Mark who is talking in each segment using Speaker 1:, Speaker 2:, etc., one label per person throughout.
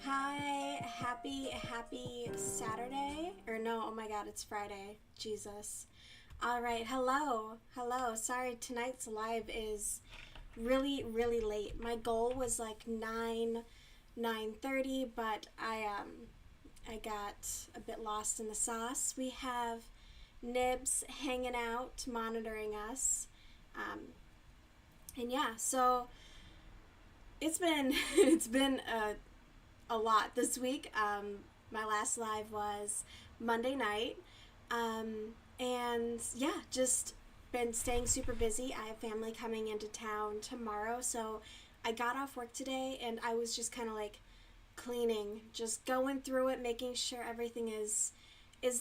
Speaker 1: Hi, happy Saturday. Or no, oh my god, it's Friday. Jesus. All right, hello. Sorry, tonight's live is really late. My goal was like 9:30, but I got a bit lost in the sauce. We have Nibs hanging out, monitoring us. Um, and yeah, so it's been a lot this week. My last live was Monday night. And yeah, just been staying super busy. I have family coming into town tomorrow, so I got off work today and I was just kind of like cleaning, just going through it, making sure everything is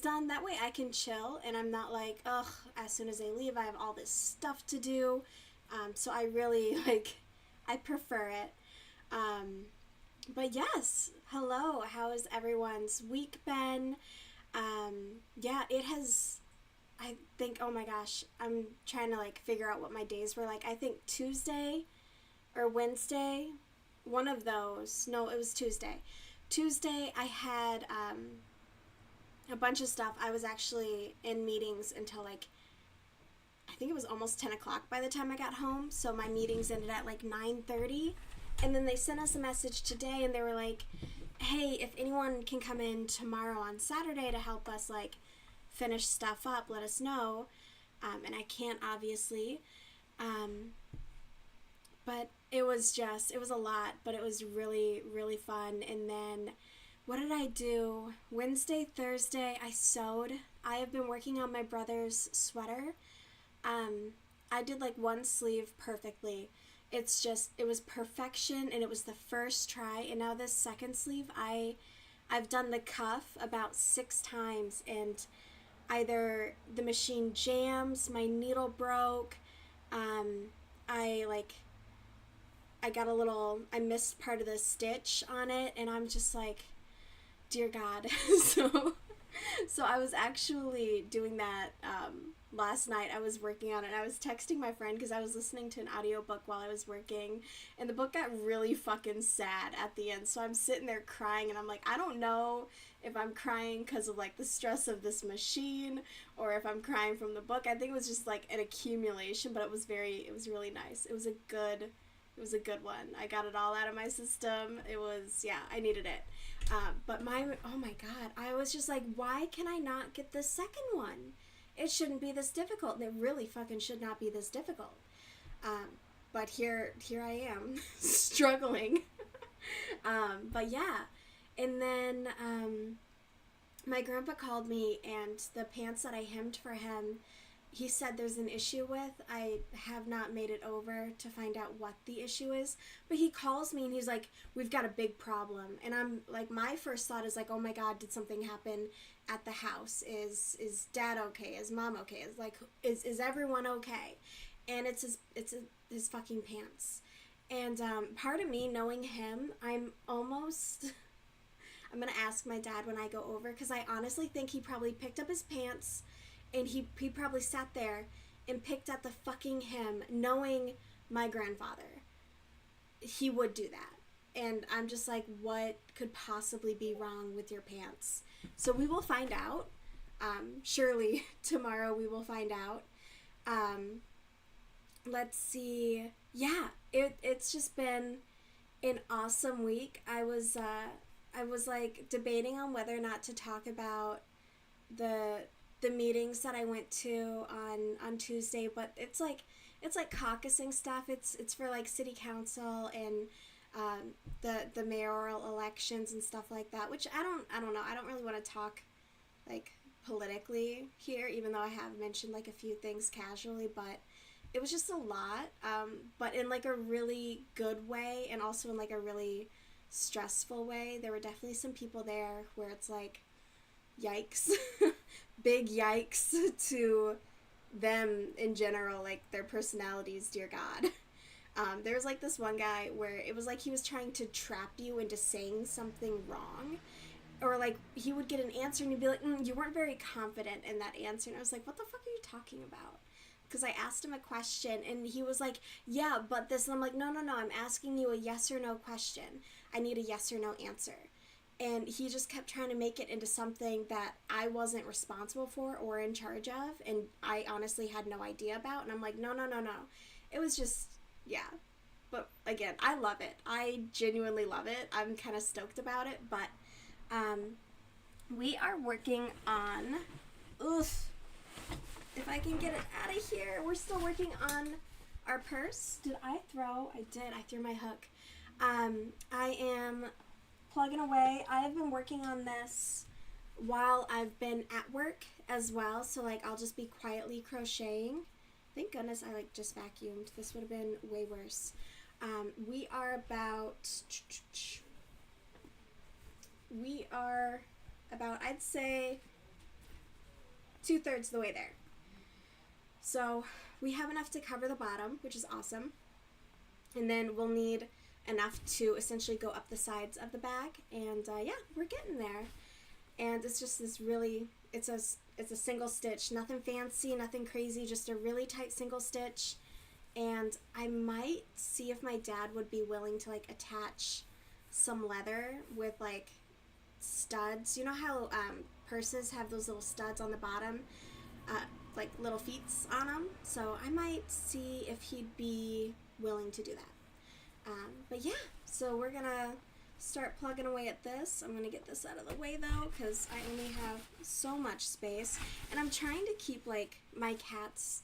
Speaker 1: done. That way I can chill and I'm not like, ugh, as soon as they leave, I have all this stuff to do. So I really I prefer it. Um, but yes, hello. How has everyone's week been? Yeah, it has. I think, oh my gosh, I'm trying to like figure out what my days were like. I think Tuesday or Wednesday, one of those. No, it was Tuesday. Tuesday, I had a bunch of stuff. I was actually in meetings until like, I think it was almost 10 o'clock by the time I got home. So my meetings ended at like 9:30. And then they sent us a message today and they were like, hey, if anyone can come in tomorrow on Saturday to help us like finish stuff up, let us know. And I can't obviously. Um, but it was a lot, but it was really fun. And then what did I do? Wednesday, Thursday, I sewed. I have been working on my brother's sweater. Um, I did like one sleeve perfectly. It was perfection and it was the first try. And now this second sleeve, I've done the cuff about 6 times and either the machine jams, my needle broke, um, I like, I missed part of the stitch on it and I'm just like, dear God. so so I was actually doing that last night. I was working on it and I was texting my friend because I was listening to an audiobook while I was working and the book got really fucking sad at the end. So I'm sitting there crying and I'm like, I don't know if I'm crying because of like the stress of this machine or if I'm crying from the book. I think it was just like an accumulation, but it was really nice. It was a good one. I got it all out of my system. It was, yeah, I needed it. Oh my God, I was just like, why can I not get the second one? It shouldn't be this difficult. And it really fucking should not be this difficult. But here I am, struggling. But yeah. And then, my grandpa called me and the pants that I hemmed for him, he said there's an issue with. I have not made it over to find out what the issue is. But he calls me and he's like, we've got a big problem. And I'm like, my first thought is like, oh my God, did something happen at the house? Is dad okay? Is mom okay? Is everyone okay? And his fucking pants. And part of me knowing him, I'm gonna ask my dad when I go over because I honestly think he probably picked up his pants and he probably sat there and picked at the fucking hem knowing my grandfather. He would do that. And I'm just like, what could possibly be wrong with your pants? So we will find out. Surely tomorrow we will find out. Let's see. Yeah, it's just been an awesome week. I was like debating on whether or not to talk about the meetings that I went to on Tuesday, but it's like caucusing stuff. It's for like city council and the mayoral elections and stuff like that, which I don't know. I don't really want to talk like politically here, even though I have mentioned like a few things casually, but it was just a lot, but in like a really good way and also in like a really stressful way. There were definitely some people there where it's like, yikes. Big yikes to them in general, like their personalities, dear God. There was like this one guy where it was like he was trying to trap you into saying something wrong, or like he would get an answer and you'd be like, you weren't very confident in that answer, and I was like, what the fuck are you talking about? Because I asked him a question and he was like, yeah, but this, and I'm like, no, I'm asking you a yes or no question. I need a yes or no answer. and he just kept trying to make it into something that I wasn't responsible for or in charge of, and I honestly had no idea about. And I'm like, no, no, no, no. It was just, yeah. But again, I love it. I genuinely love it. I'm kind of stoked about it. But we are working on, if I can get it out of here, we're still working on our purse. Did I throw? I did. I threw my hook. I am plugging away. I have been working on this while I've been at work as well. So like I'll just be quietly crocheting. Thank goodness I like just vacuumed. This would have been way worse. We are about, I'd say 2/3 of the way there. So we have enough to cover the bottom, which is awesome. And then we'll need enough to essentially go up the sides of the bag. And yeah, we're getting there. And it's just this really, it's a single stitch, nothing fancy, nothing crazy, just a really tight single stitch. And I might see if my dad would be willing to like attach some leather with like studs. You know how purses have those little studs on the bottom, like little feets on them? So I might see if he'd be willing to do that. But yeah, so we're gonna start plugging away at this. I'm gonna get this out of the way though, because I only have so much space, and I'm trying to keep like my cats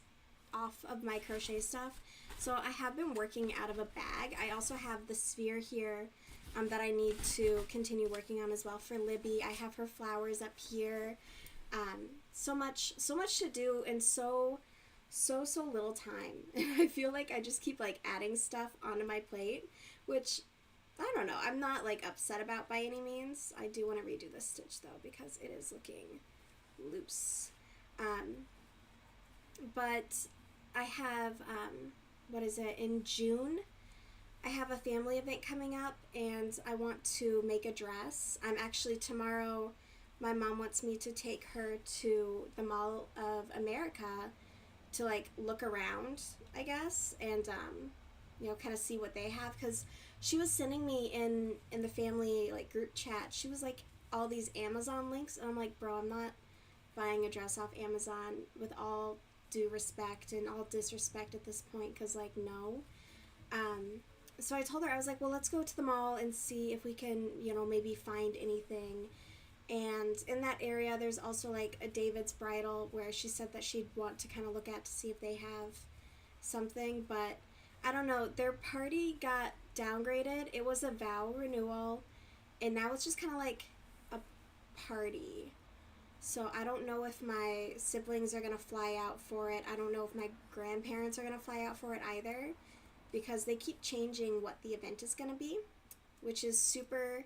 Speaker 1: off of my crochet stuff. So I have been working out of a bag. I also have the sphere here that I need to continue working on as well for Libby. I have her flowers up here. So much to do in so little time. And I feel like I just keep like adding stuff onto my plate, which I don't know, I'm not like upset about by any means. I do want to redo this stitch though because it is looking loose. But I have, in June, I have a family event coming up and I want to make a dress. I'm actually tomorrow, my mom wants me to take her to the Mall of America to like look around, I guess, and kind of see what they have, because she was sending me in the family like group chat, she was like all these Amazon links, and I'm like, bro, I'm not buying a dress off Amazon, with all due respect and all disrespect at this point, because like no. So I told her, I was like, well, let's go to the mall and see if we can maybe find anything. And in that area, there's also like a David's Bridal, where she said that she'd want to kind of look at to see if they have something. But I don't know, their party got downgraded. It was a vow renewal, and now it's just kind of like a party. So I don't know if my siblings are going to fly out for it. I don't know if my grandparents are going to fly out for it either, because they keep changing what the event is going to be, which is super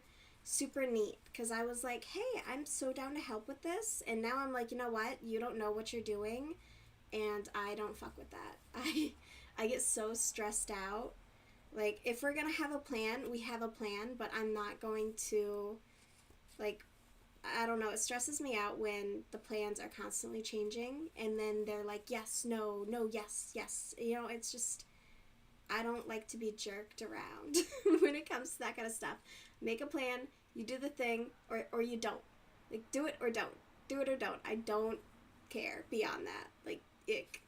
Speaker 1: neat, because I was like, hey, I'm so down to help with this, and now I'm like, you know what, you don't know what you're doing, and I don't fuck with that. I get so stressed out. Like, if we're gonna have a plan, we have a plan, but I'm not going to, like, I don't know, it stresses me out when the plans are constantly changing, and then they're like, yes, no, no, yes, yes, it's just, I don't like to be jerked around when it comes to that kind of stuff. Make a plan, you do the thing, or you don't. Like, do it or don't. Do it or don't. I don't care beyond that. Like, ick.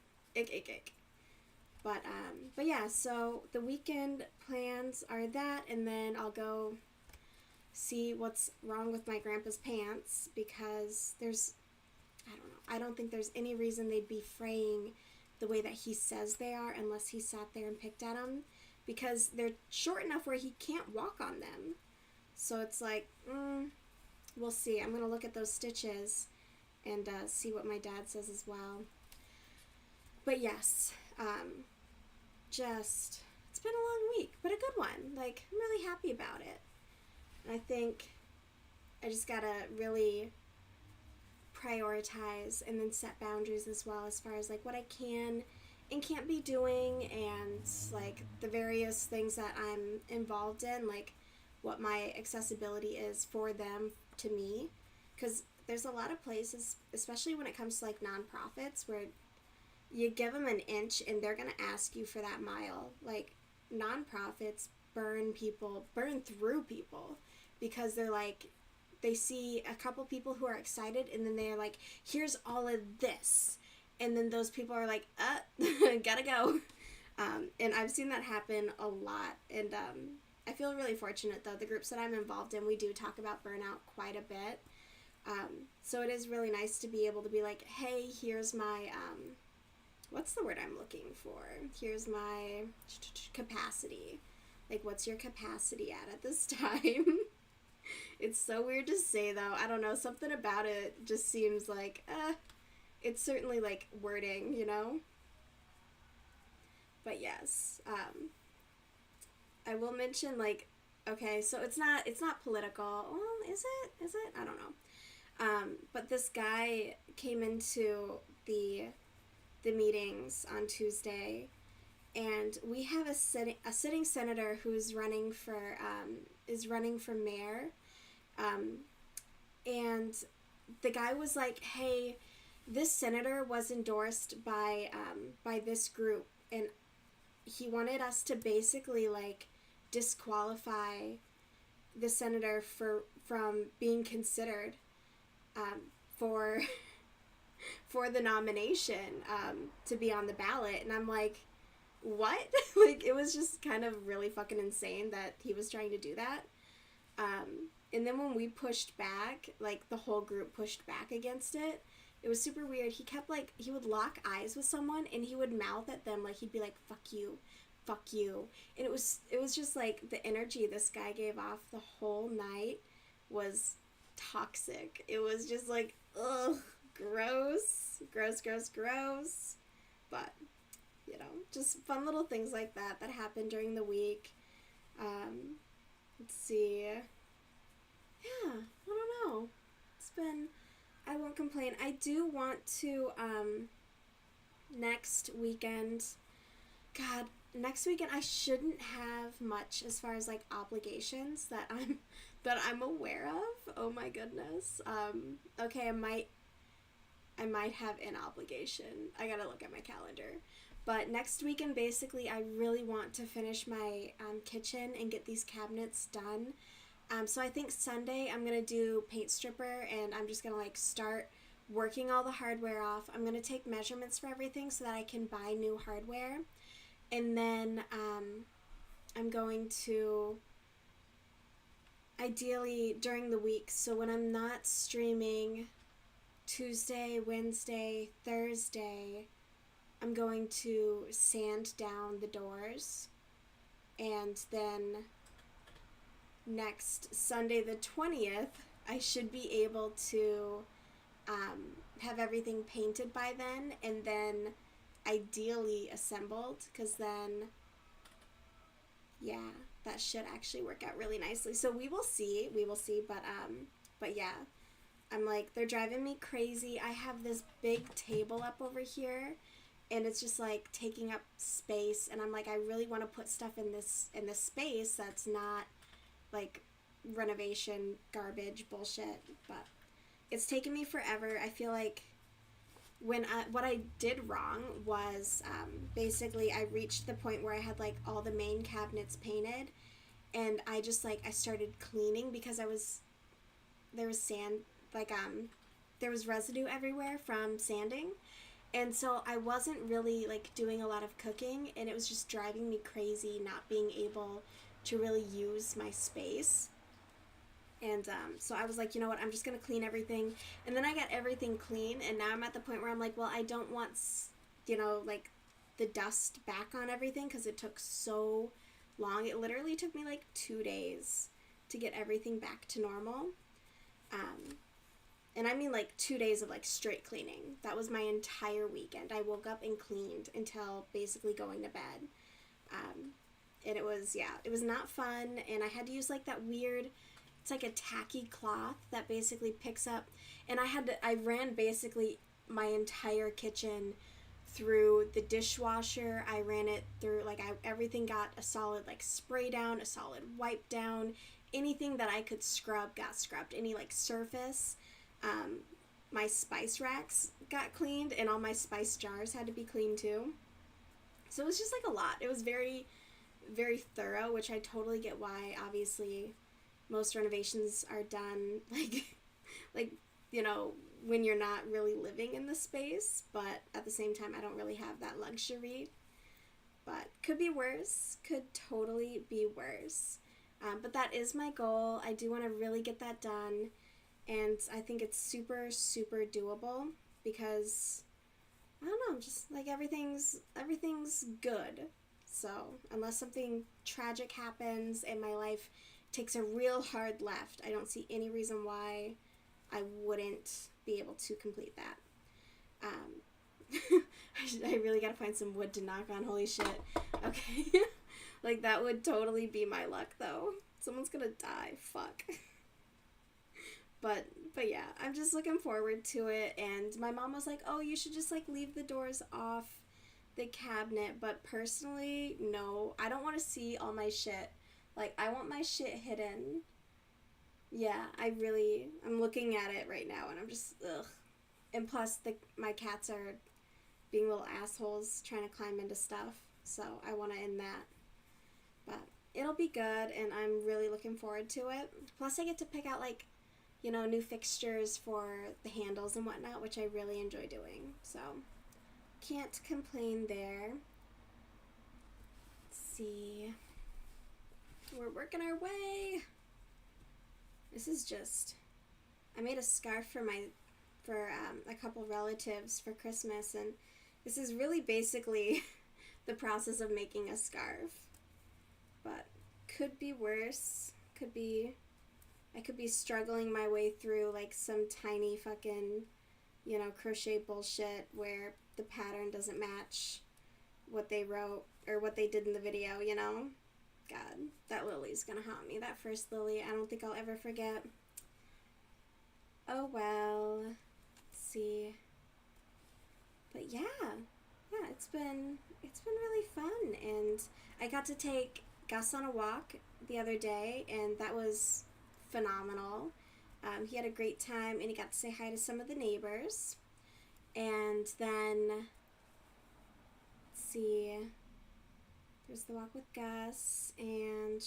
Speaker 1: But yeah, so the weekend plans are that, and then I'll go see what's wrong with my grandpa's pants, because I don't think there's any reason they'd be fraying the way that he says they are, unless he sat there and picked at them, because they're short enough where he can't walk on them. So it's like, we'll see. I'm going to look at those stitches and see what my dad says as well. But yes, it's been a long week, but a good one. Like, I'm really happy about it. And I think I just got to really prioritize and then set boundaries as well, as far as like what I can and can't be doing, and like the various things that I'm involved in, like what my accessibility is for them to me, because there's a lot of places, especially when it comes to like nonprofits, where you give them an inch and they're gonna ask you for that mile. Like, nonprofits burn through people, because they're like, they see a couple people who are excited, and then they're like, here's all of this, and then those people are like, gotta go. And I've seen that happen a lot, and I feel really fortunate, though. The groups that I'm involved in, we do talk about burnout quite a bit. So it is really nice to be able to be like, hey, here's my, what's the word I'm looking for? Here's my capacity. Like, what's your capacity at this time? It's so weird to say, though. I don't know, something about it just seems like, it's certainly, like, wording, you know? But yes, I will mention, like, okay, so it's not political. Well, is it? I don't know. But this guy came into the meetings on Tuesday, and we have a sitting senator who's running for mayor, and the guy was like, hey, this senator was endorsed by this group, and he wanted us to basically, like, disqualify the senator from being considered for the nomination to be on the ballot. And I'm like, what? Like, it was just kind of really fucking insane that he was trying to do that. And then when we pushed back, like, the whole group pushed back against it, it was super weird. He kept, like, he would lock eyes with someone, and he would mouth at them, like, he'd be like, fuck you. And it was just, like, the energy this guy gave off the whole night was toxic. It was just, like, ugh, gross. But, you know, just fun little things like that happened during the week. Let's see. Yeah, I don't know. It's been... I won't complain. I do want to, next weekend, I shouldn't have much as far as, like, obligations that I'm aware of. Oh my goodness. Okay, I might have an obligation. I gotta look at my calendar. But next weekend, basically, I really want to finish my kitchen and get these cabinets done. So I think Sunday I'm going to do paint stripper, and I'm just going to, like, start working all the hardware off. I'm going to take measurements for everything so that I can buy new hardware. And then I'm going to, ideally during the week, so when I'm not streaming Tuesday, Wednesday, Thursday, I'm going to sand down the doors, and then next Sunday the 20th, I should be able to have everything painted by then, and then ideally assembled, because then, yeah, that should actually work out really nicely. So we will see, but yeah, I'm like, they're driving me crazy. I have this big table up over here, and it's just, like, taking up space, and I'm like, I really want to put stuff in this space that's not, like, renovation garbage bullshit, but it's taken me forever. I feel like what I did wrong was basically I reached the point where I had, like, all the main cabinets painted, and I just, like, I started cleaning because there was sand, like, there was residue everywhere from sanding, and so I wasn't really, like, doing a lot of cooking, and it was just driving me crazy not being able to really use my space. And so I was like, you know what, I'm just going to clean everything. And then I got everything clean, and now I'm at the point where I'm like, well, I don't want, you know, like, the dust back on everything, because it took so long. It literally took me, like, 2 days to get everything back to normal. And I mean, like, 2 days of, like, straight cleaning. That was my entire weekend. I woke up and cleaned until basically going to bed. And it was not fun, and I had to use, like, that weird, it's like a tacky cloth that basically picks up, and I ran basically my entire kitchen through the dishwasher. I ran it through, like, everything got a solid, like, spray down, a solid wipe down, anything that I could scrub got scrubbed, any, like, surface. My spice racks got cleaned, and all my spice jars had to be cleaned too. So it was just, like, a lot. It was very, very thorough, which I totally get why, obviously, most renovations are done like you know, when you're not really living in the space, but at the same time I don't really have that luxury. But could be worse, could totally be worse. But that is my goal. I do want to really get that done, and I think it's super super doable because I don't know, just like everything's good. So unless something tragic happens and my life takes a real hard left, I don't see any reason why I wouldn't be able to complete that. I really gotta find some wood to knock on. Holy shit. Okay. Like, that would totally be my luck, though. Someone's gonna die. Fuck. But yeah, I'm just looking forward to it. And my mom was like, oh, you should just, like, leave the doors off the cabinet. But personally, no. I don't want to see all my shit. Like, I want my shit hidden. Yeah, I'm looking at it right now, and I'm just, ugh. And plus, my cats are being little assholes trying to climb into stuff. So I want to end that. But it'll be good, and I'm really looking forward to it. Plus, I get to pick out, like, you know, new fixtures for the handles and whatnot, which I really enjoy doing. So can't complain there. Let's see. We're working our way. This is just... I made a scarf for a couple relatives for Christmas, and this is really basically the process of making a scarf. But could be worse. I could be struggling my way through like some tiny fucking, you know, crochet bullshit where the pattern doesn't match what they wrote or what they did in the video, you know? God, that lily's gonna haunt me. That first lily, I don't think I'll ever forget. Oh well. Let's see. But yeah, it's been really fun, and I got to take Gus on a walk the other day, and that was phenomenal. He had a great time, and he got to say hi to some of the neighbors. And then, let's see, there's the walk with Gus, and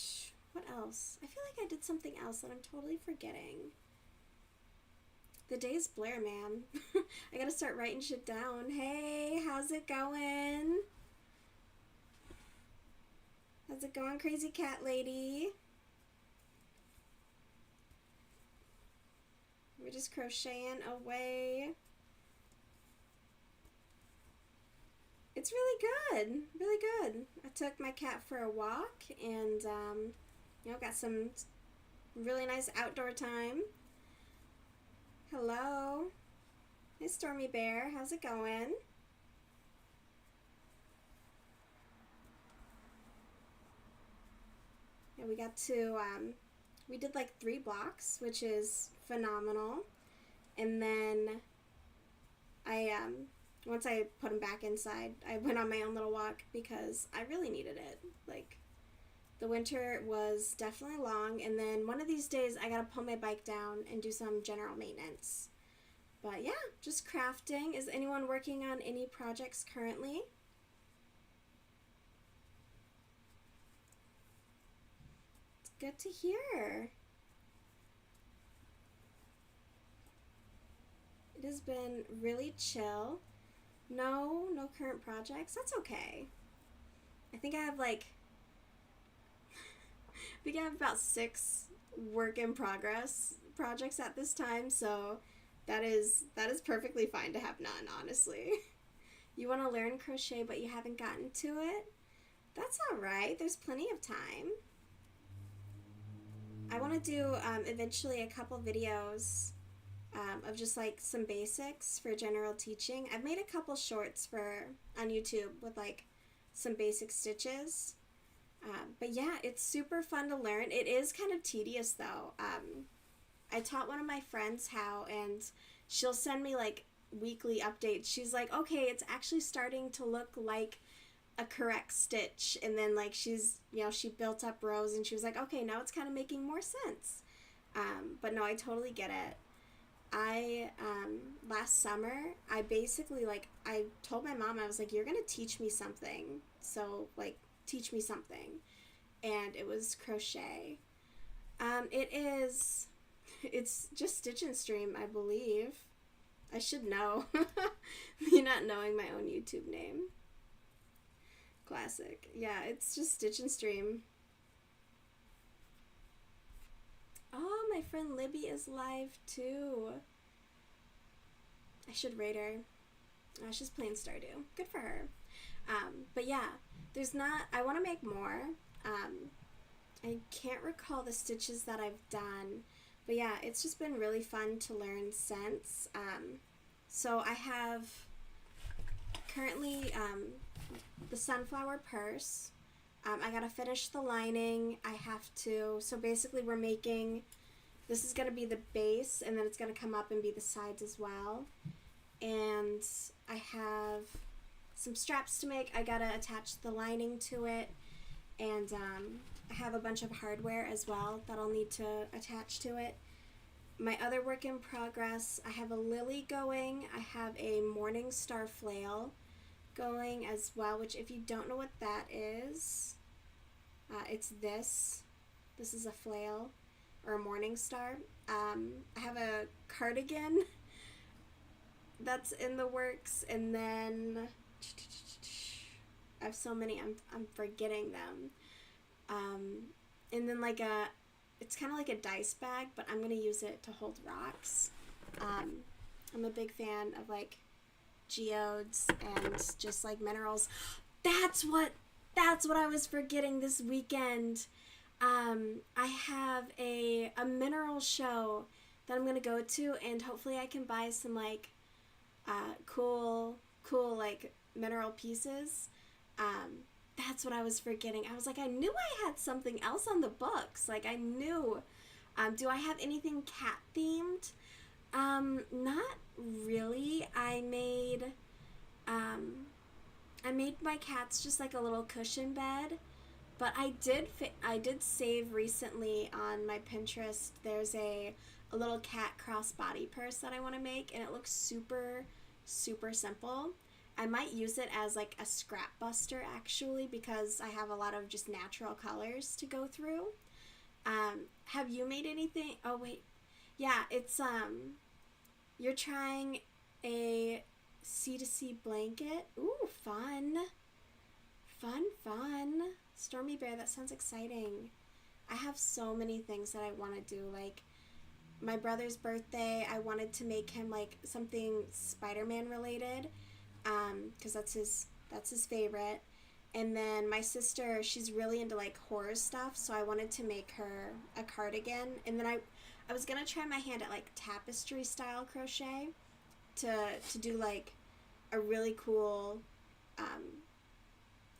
Speaker 1: what else? I feel like I did something else that I'm totally forgetting. The day's blur, man. I gotta start writing shit down. Hey, how's it going? How's it going, crazy cat lady? We're just crocheting away. It's really good, really good. I took my cat for a walk, and you know, got some really nice outdoor time. Hello. Hey, Stormy Bear. How's it going? Yeah, we got to, we did like 3 blocks, which is phenomenal. And then once I put him back inside, I went on my own little walk because I really needed it. Like, the winter was definitely long, and then one of these days I gotta pull my bike down and do some general maintenance. But yeah, just crafting. Is anyone working on any projects currently? It's good to hear. It has been really chill. No current projects. That's okay. I think I have like I think I have about 6 work in progress projects at this time, so that is perfectly fine to have none, honestly. You want to learn crochet but you haven't gotten to it? That's alright, there's plenty of time. I want to do eventually a couple videos of just like some basics for general teaching. I've made a couple shorts on YouTube with like some basic stitches. But yeah, it's super fun to learn. It is kind of tedious though. I taught one of my friends how, and she'll send me like weekly updates. She's like, okay, it's actually starting to look like a correct stitch. And then like she built up rows, and she was like, okay, now it's kind of making more sense. But no, I totally get it. Last summer, I basically I told my mom, I was like, you're gonna teach me something. So like, teach me something. And it was crochet. It is. It's just Stitch and Stream, I believe. I should know. Me not knowing my own YouTube name. Classic. Yeah, it's just Stitch and Stream. Oh, my friend Libby is live too. I should rate her. She's playing Stardew. Good for her. But yeah, there's not. I want to make more. I can't recall the stitches that I've done. But yeah, it's just been really fun to learn since. So I have currently the sunflower purse. I gotta finish the lining. I have to. So basically, we're making. This is gonna be the base, and then it's gonna come up and be the sides as well. And I have some straps to make. I gotta attach the lining to it, and I have a bunch of hardware as well that I'll need to attach to it. My other work in progress, I have a lily going. I have a morning star flail going as well, which if you don't know what that is, it's this. This is a flail or a morning star. I have a cardigan that's in the works, and then I have so many, I'm forgetting them. And then it's kind of like a dice bag, but I'm gonna use it to hold rocks. I'm a big fan of like geodes and just like minerals. That's what I was forgetting this weekend. I have a mineral show that I'm gonna go to, and hopefully I can buy some like cool like mineral pieces. That's what I was forgetting. I was like, I knew I had something else on the books. Like I knew. Do I have anything cat themed? Not really. I made my cats just like a little cushion bed. But I did save recently on my Pinterest. There's a little cat crossbody purse that I want to make, and it looks super, super simple. I might use it as like a scrap buster actually, because I have a lot of just natural colors to go through. Have you made anything? Oh wait, yeah, it's you're trying a C2C blanket. Ooh, fun. Stormy Bear, that sounds exciting. I have so many things that I want to do. Like my brother's birthday, I wanted to make him like something Spider-Man related, because that's his favorite. And then my sister, she's really into like horror stuff, so I wanted to make her a cardigan. And then I was gonna try my hand at like tapestry style crochet to do like a really cool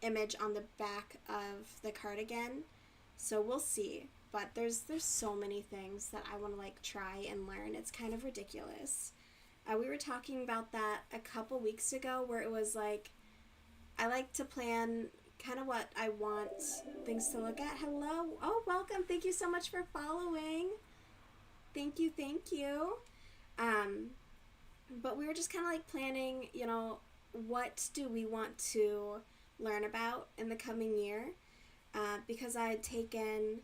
Speaker 1: image on the back of the cardigan. So we'll see. But there's so many things that I want to like try and learn. It's kind of ridiculous. We were talking about that a couple weeks ago, where it was like I like to plan kind of what I want things to look at. Hello. Oh, welcome. Thank you so much for following. Thank you. But we were just kind of like planning, what do we want to learn about in the coming year, because I had taken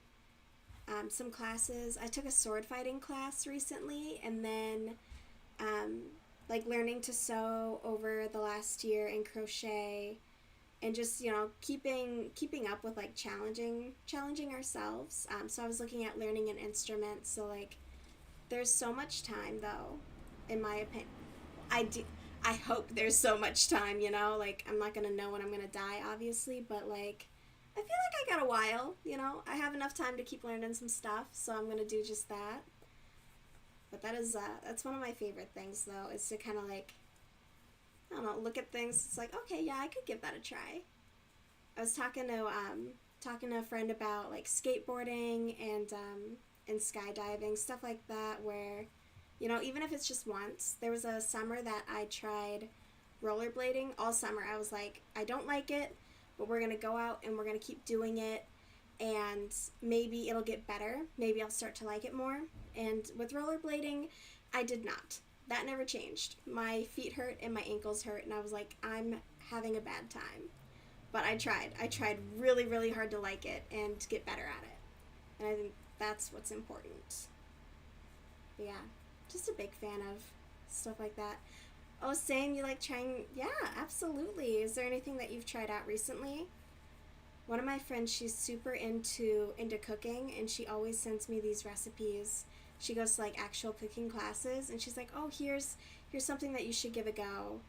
Speaker 1: some classes. I took a sword fighting class recently, and then like learning to sew over the last year and crochet, and just keeping up with like challenging ourselves. So I was looking at learning an instrument. So like there's so much time though, in my opinion. I hope there's so much time, like I'm not gonna know when I'm gonna die, obviously, but like I feel like I got a while, I have enough time to keep learning some stuff, so I'm gonna do just that. But that's one of my favorite things though, is to kind of like, I don't know, look at things. It's like, okay, yeah, I could give that a try. I was talking to a friend about like skateboarding and skydiving, stuff like that, where even if it's just once. There was a summer that I tried rollerblading all summer. I was like, I don't like it, but we're gonna go out and we're gonna keep doing it, and maybe it'll get better. Maybe I'll start to like it more. And with rollerblading, I did not. That never changed. My feet hurt and my ankles hurt, and I was like, I'm having a bad time. But I tried. I tried really, really hard to like it and to get better at it. And I think That's what's important. But yeah, just a big fan of stuff like that. Oh, same. You like trying? Yeah, absolutely. Is there anything that you've tried out recently? One of my friends, she's super into cooking, and she always sends me these recipes. She goes to like actual cooking classes, and she's like, "Oh, here's something that you should give a go."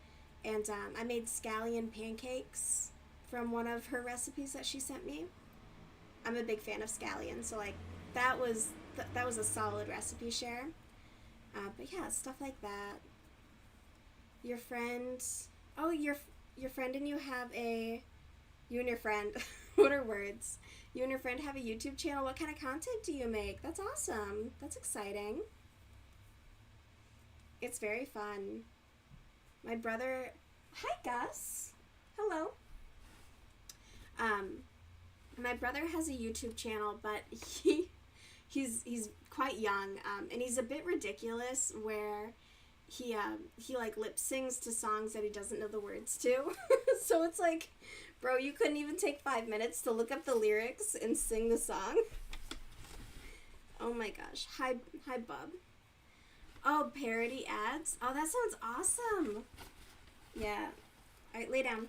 Speaker 1: And I made scallion pancakes from one of her recipes that she sent me. I'm a big fan of scallion, so like that was a solid recipe share. But yeah, stuff like that. Your friend, oh, your friend and you have a you and your friend. What are words? You and your friend have a YouTube channel. What kind of content do you make? That's awesome. That's exciting. It's very fun. My brother, hi Gus. Hello. Um, my brother has a YouTube channel, but he's quite young, and he's a bit ridiculous. Where he like lip sings to songs that he doesn't know the words to. So it's like, bro, you couldn't even take 5 minutes to look up the lyrics and sing the song. Oh my gosh. Hi bub. Oh, parody ads? Oh, that sounds awesome. Yeah. Alright, lay down.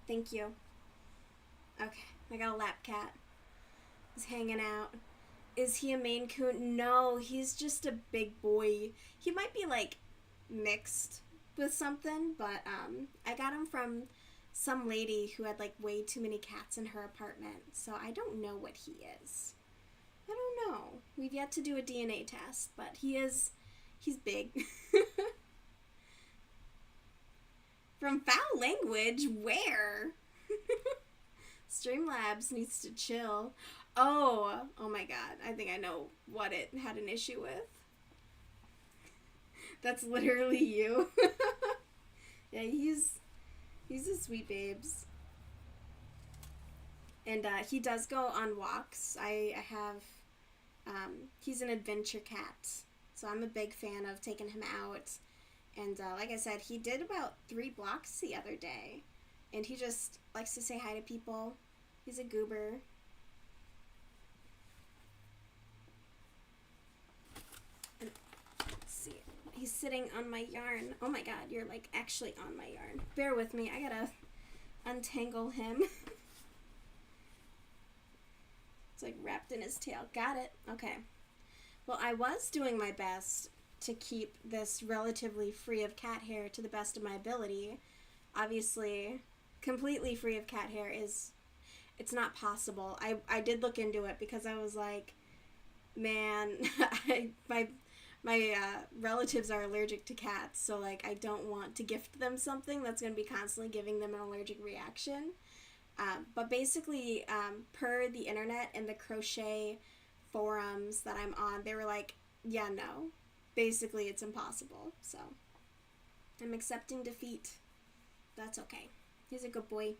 Speaker 1: Thank you. Okay, I got a lap cat. He's hanging out. Is he a Maine Coon? No, he's just a big boy. He might be like mixed with something, but I got him from some lady who had like way too many cats in her apartment, so I don't know what he is. I don't know. We've yet to do a DNA test, but he's big. From foul language? Where? Streamlabs needs to chill. Oh my god. I think I know what it had an issue with. That's literally you. Yeah, he's a sweet babes. And he does go on walks. I have, he's an adventure cat. So I'm a big fan of taking him out. And like I said, he did about 3 blocks the other day. And he just likes to say hi to people. He's a goober. And let's see. He's sitting on my yarn. Oh my god, you're like actually on my yarn. Bear with me. I gotta untangle him. It's like wrapped in his tail. Got it. Okay. Well, I was doing my best to keep this relatively free of cat hair to the best of my ability. Obviously, completely free of cat hair it's not possible. I did look into it because I was like, man, my relatives are allergic to cats, so like I don't want to gift them something that's going to be constantly giving them an allergic reaction. But basically, per the internet and the crochet forums that I'm on, they were like, yeah, no. Basically, it's impossible. So, I'm accepting defeat. That's okay. He's a good boy.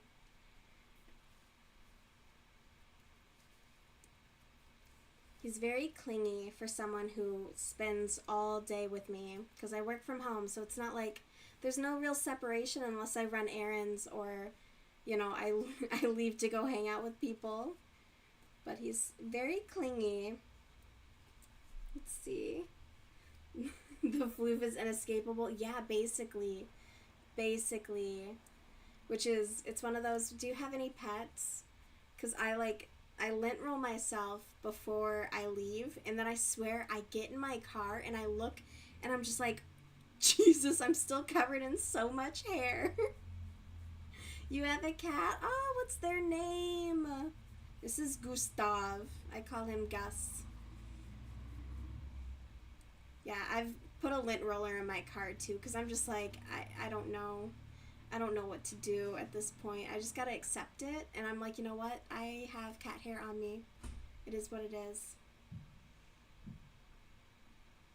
Speaker 1: He's very clingy for someone who spends all day with me, because I work from home, so it's not like there's no real separation unless I run errands or, you know, I leave to go hang out with people. But he's very clingy. Let's see. The floof is inescapable. Yeah, basically. Which is, it's one of those, do you have any pets? Because I lint roll myself before I leave, and then I swear I get in my car and I look and I'm just like, Jesus, I'm still covered in so much hair. You have a cat? Oh, what's their name? This is Gustav. I call him Gus. Yeah, I've put a lint roller in my car too, because I'm just like, I don't know. I don't know what to do at this point. I just gotta accept it, and I'm like, you know what? I have cat hair on me. It is what it is.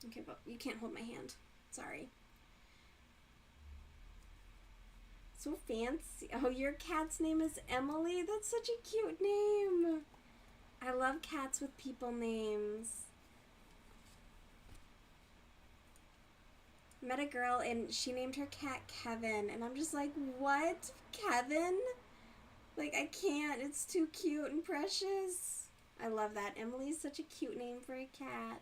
Speaker 1: Okay, but you can't hold my hand. Sorry. So fancy. Oh, your cat's name is Emily? That's such a cute name. I love cats with people names. Met a girl and she named her cat Kevin, and I'm just like, what? Kevin? Like, I can't. It's too cute and precious. I love that. Emily's such a cute name for a cat.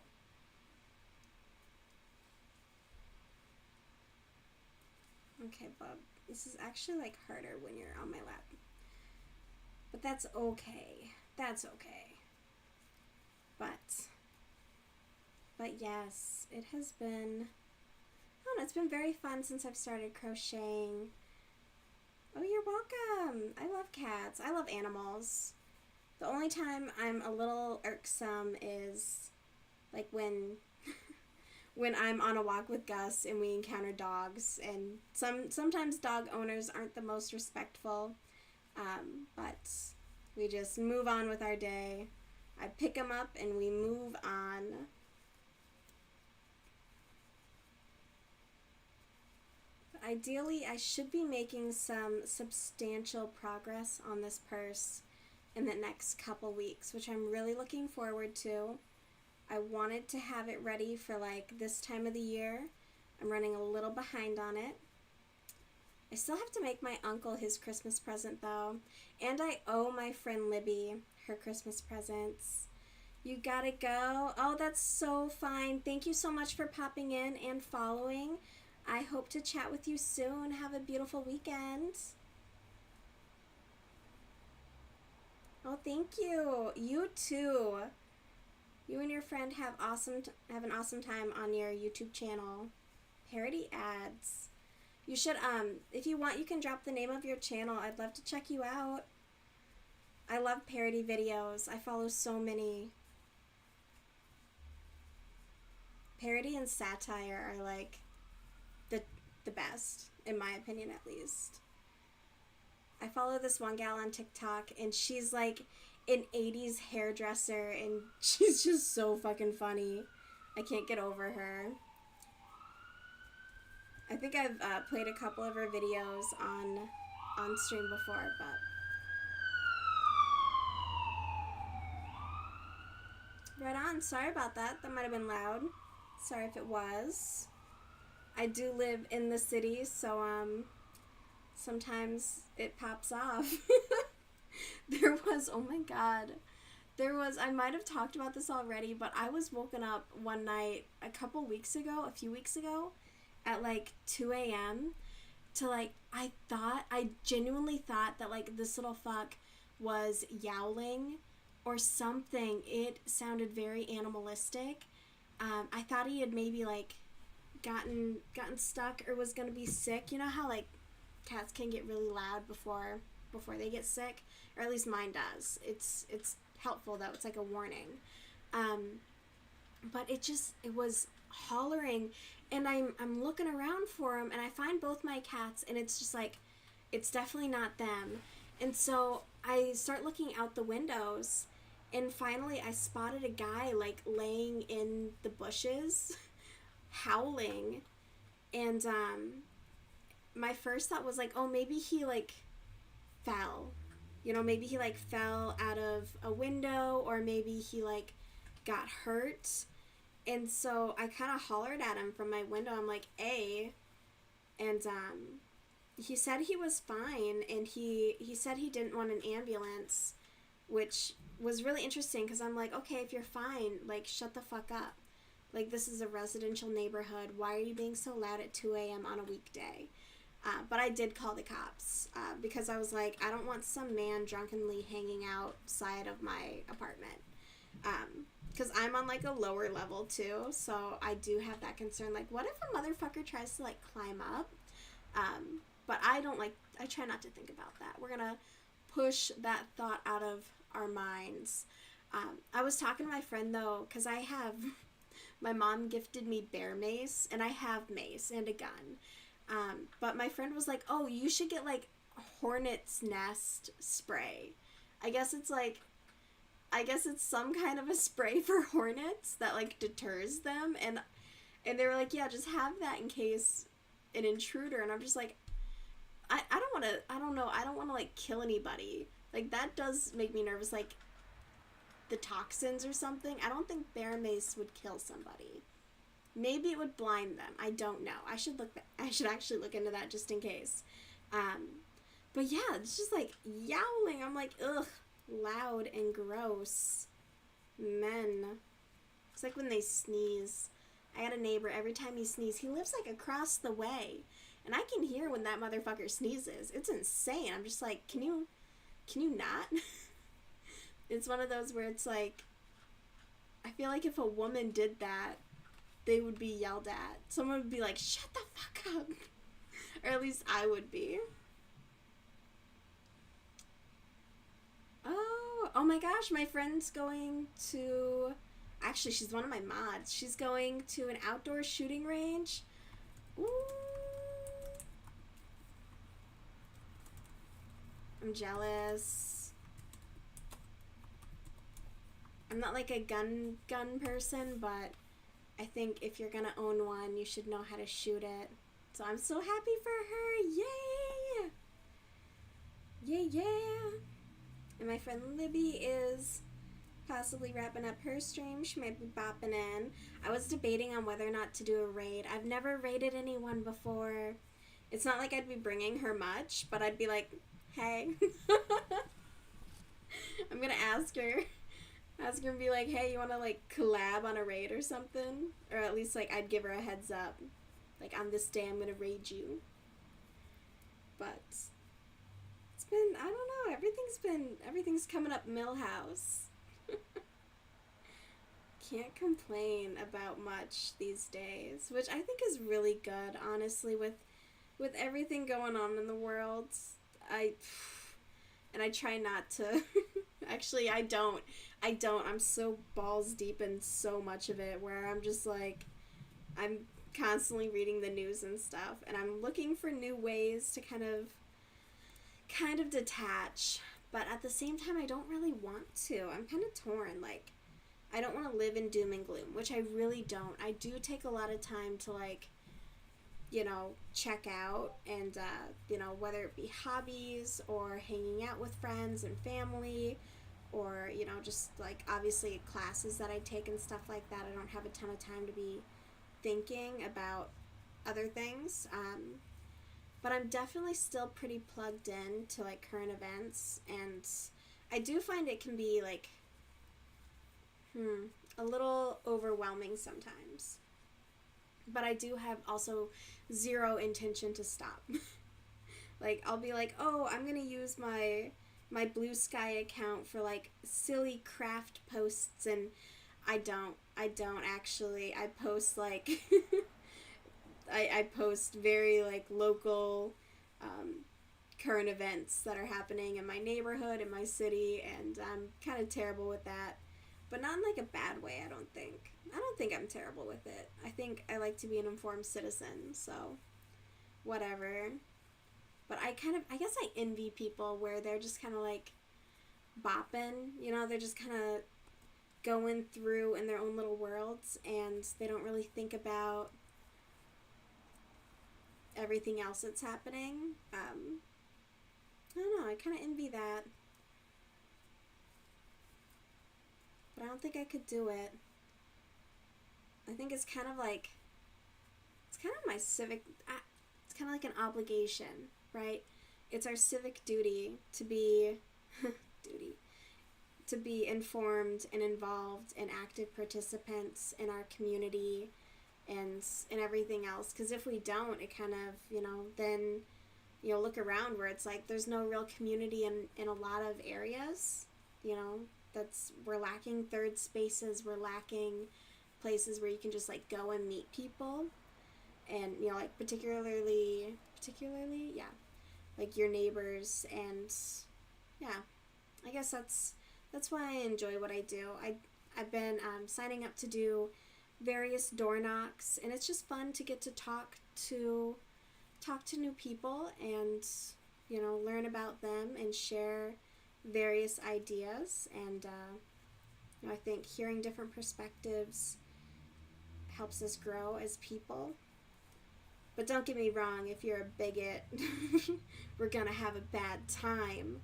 Speaker 1: Okay, bub. This is actually like harder when you're on my lap. But that's okay. That's okay. But yes, it has been, I don't know, it's been very fun since I've started crocheting. Oh, you're welcome. I love cats. I love animals. The only time I'm a little irksome is like when when I'm on a walk with Gus and we encounter dogs, and sometimes dog owners aren't the most respectful, but we just move on with our day. I pick them up and we move on. But ideally, I should be making some substantial progress on this purse in the next couple weeks, which I'm really looking forward to. I wanted to have it ready for like this time of the year. I'm running a little behind on it. I still have to make my uncle his Christmas present though, and I owe my friend Libby her Christmas presents. You gotta go. Oh, that's so fine. Thank you so much for popping in and following. I hope to chat with you soon. Have a beautiful weekend. Oh, thank you. You too. You and your friend have an awesome time on your YouTube channel. Parody ads. You should, if you want, you can drop the name of your channel. I'd love to check you out. I love parody videos. I follow so many. Parody and satire are like the best, in my opinion at least. I follow this one gal on TikTok, and she's like an 80s hairdresser, and she's just so fucking funny. I can't get over her. I think I've played a couple of her videos on stream before, but right on. Sorry about that. That might have been loud. Sorry if it was. I do live in the city, so sometimes it pops off. Oh my god. I might have talked about this already, but I was woken up one night a few weeks ago, at like 2 a.m. to like, I genuinely thought that like this little fuck was yowling or something. It sounded very animalistic. I thought he had maybe like gotten stuck or was gonna be sick. You know how like cats can get really loud before they get sick, or at least mine does. It's helpful though. It's like a warning. But it was hollering, and I'm looking around for him, and I find both my cats, and it's just like, it's definitely not them. And so I start looking out the windows, and finally I spotted a guy like laying in the bushes howling, and my first thought was like, oh, maybe he like fell. You know, maybe he like fell out of a window, or maybe he like got hurt. And so I kind of hollered at him from my window. I'm like, "Hey," and he said he was fine, and he said he didn't want an ambulance, which was really interesting because I'm like, okay, if you're fine, like shut the fuck up. Like, this is a residential neighborhood. Why are you being so loud at 2 a.m. on a weekday? But I did call the cops because I was like, I don't want some man drunkenly hanging outside of my apartment. Because I'm on like a lower level too, so I do have that concern. Like, what if a motherfucker tries to like climb up? But I try not to think about that. We're gonna push that thought out of our minds. I was talking to my friend though, because my mom gifted me bear mace, and I have mace and a gun. But my friend was like, oh, you should get like hornet's nest spray. I guess it's some kind of a spray for hornets that like deters them, and they were like, yeah, just have that in case an intruder. And I'm just like, I don't want to like kill anybody. Like, that does make me nervous, like the toxins or something. I don't think bear mace would kill somebody. Maybe it would blind them. I don't know. I should actually look into that just in case. But yeah, it's just like yowling. I'm like, ugh, loud and gross. Men. It's like when they sneeze. I got a neighbor, every time he sneezes, he lives like across the way. And I can hear when that motherfucker sneezes. It's insane. I'm just like, can you not? It's one of those where it's like, I feel like if a woman did that, they would be yelled at. Someone would be like, shut the fuck up. Or at least I would be. Oh my gosh, my friend's going to... Actually, she's one of my mods. She's going to an outdoor shooting range. Ooh. I'm jealous. I'm not like a gun person, but I think if you're gonna own one, you should know how to shoot it. So I'm so happy for her. Yay! Yay, yeah! And my friend Libby is possibly wrapping up her stream. She might be bopping in. I was debating on whether or not to do a raid. I've never raided anyone before. It's not like I'd be bringing her much, but I'd be like, hey. I'm gonna ask her and be like, hey, you wanna like collab on a raid or something? Or at least like I'd give her a heads up. Like, on this day I'm gonna raid you. But it's been, I don't know, everything's coming up Millhouse. Can't complain about much these days, which I think is really good, honestly, with everything going on in the world. I try not to. Actually, I don't. I'm so balls deep in so much of it where I'm just like, I'm constantly reading the news and stuff, and I'm looking for new ways to kind of detach, but at the same time I don't really want to. I'm kind of torn. Like, I don't want to live in doom and gloom, which I really don't. I do take a lot of time to, like, you know, check out and, you know, whether it be hobbies or hanging out with friends and family or, you know, just, like, obviously classes that I take and stuff like that. I don't have a ton of time to be thinking about other things. But I'm definitely still pretty plugged in to, like, current events, and I do find it can be, like, a little overwhelming sometimes. But I do have also zero intention to stop. Like, I'll be like, oh, I'm gonna use my Blue Sky account for, like, silly craft posts, and I don't actually. I post, like, I post very, like, local current events that are happening in my neighborhood, in my city, and I'm kind of terrible with that. But not in, like, a bad way, I don't think. I don't think I'm terrible with it. I think I like to be an informed citizen, so whatever. But I guess I envy people where they're just kind of, like, bopping, you know, they're just kind of going through in their own little worlds, and they don't really think about everything else that's happening. I don't know, I kind of envy that. But I don't think I could do it. I think it's kind of like, it's kind of my civic, it's kind of like an obligation, right? It's our civic duty to be, to be informed and involved and active participants in our community and everything else. Because if we don't, it kind of, you know, then, you know, look around where it's like there's no real community in a lot of areas, you know, we're lacking third spaces, we're lacking places where you can just, like, go and meet people, and, you know, like, particularly, yeah, like, your neighbors, and, yeah, I guess that's why I enjoy what I do. I've been signing up to do various door knocks, and it's just fun to get to talk to new people and, you know, learn about them and share various ideas, and you know, I think hearing different perspectives helps us grow as people. But don't get me wrong, if you're a bigot, we're gonna have a bad time.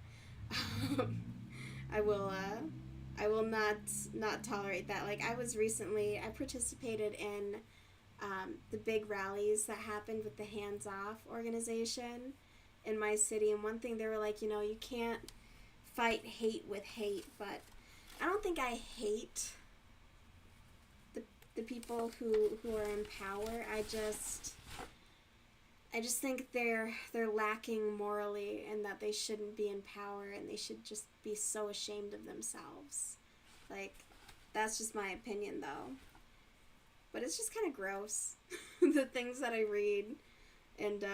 Speaker 1: I will not tolerate that. Like, I participated in the big rallies that happened with the Hands Off organization in my city, and one thing they were like, you know, you can't fight hate with hate, but I don't think I hate the people who are in power. I just think they're lacking morally, and that they shouldn't be in power, and they should just be so ashamed of themselves. Like, that's just my opinion, though. But it's just kind of gross, the things that I read and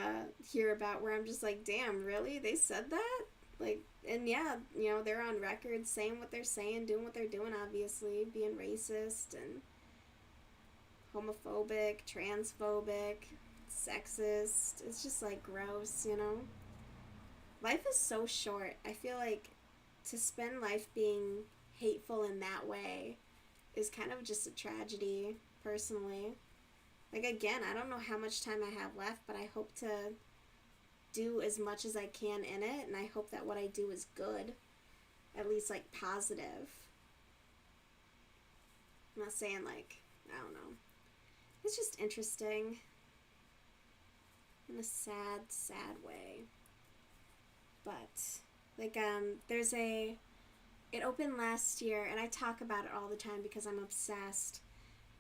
Speaker 1: hear about, where I'm just like, damn, really? They said that? Like, and yeah, you know, they're on record saying what they're saying, doing what they're doing, obviously, being racist and homophobic, transphobic, sexist. It's just like gross, you know? Life is so short. I feel like to spend life being hateful in that way is kind of just a tragedy, personally. Like, again, I don't know how much time I have left, but I hope to do as much as I can in it, and I hope that what I do is good. At least, like, positive. I'm not saying, like, I don't know. It's just interesting. In a sad, sad way. But, like, it opened last year, and I talk about it all the time because I'm obsessed.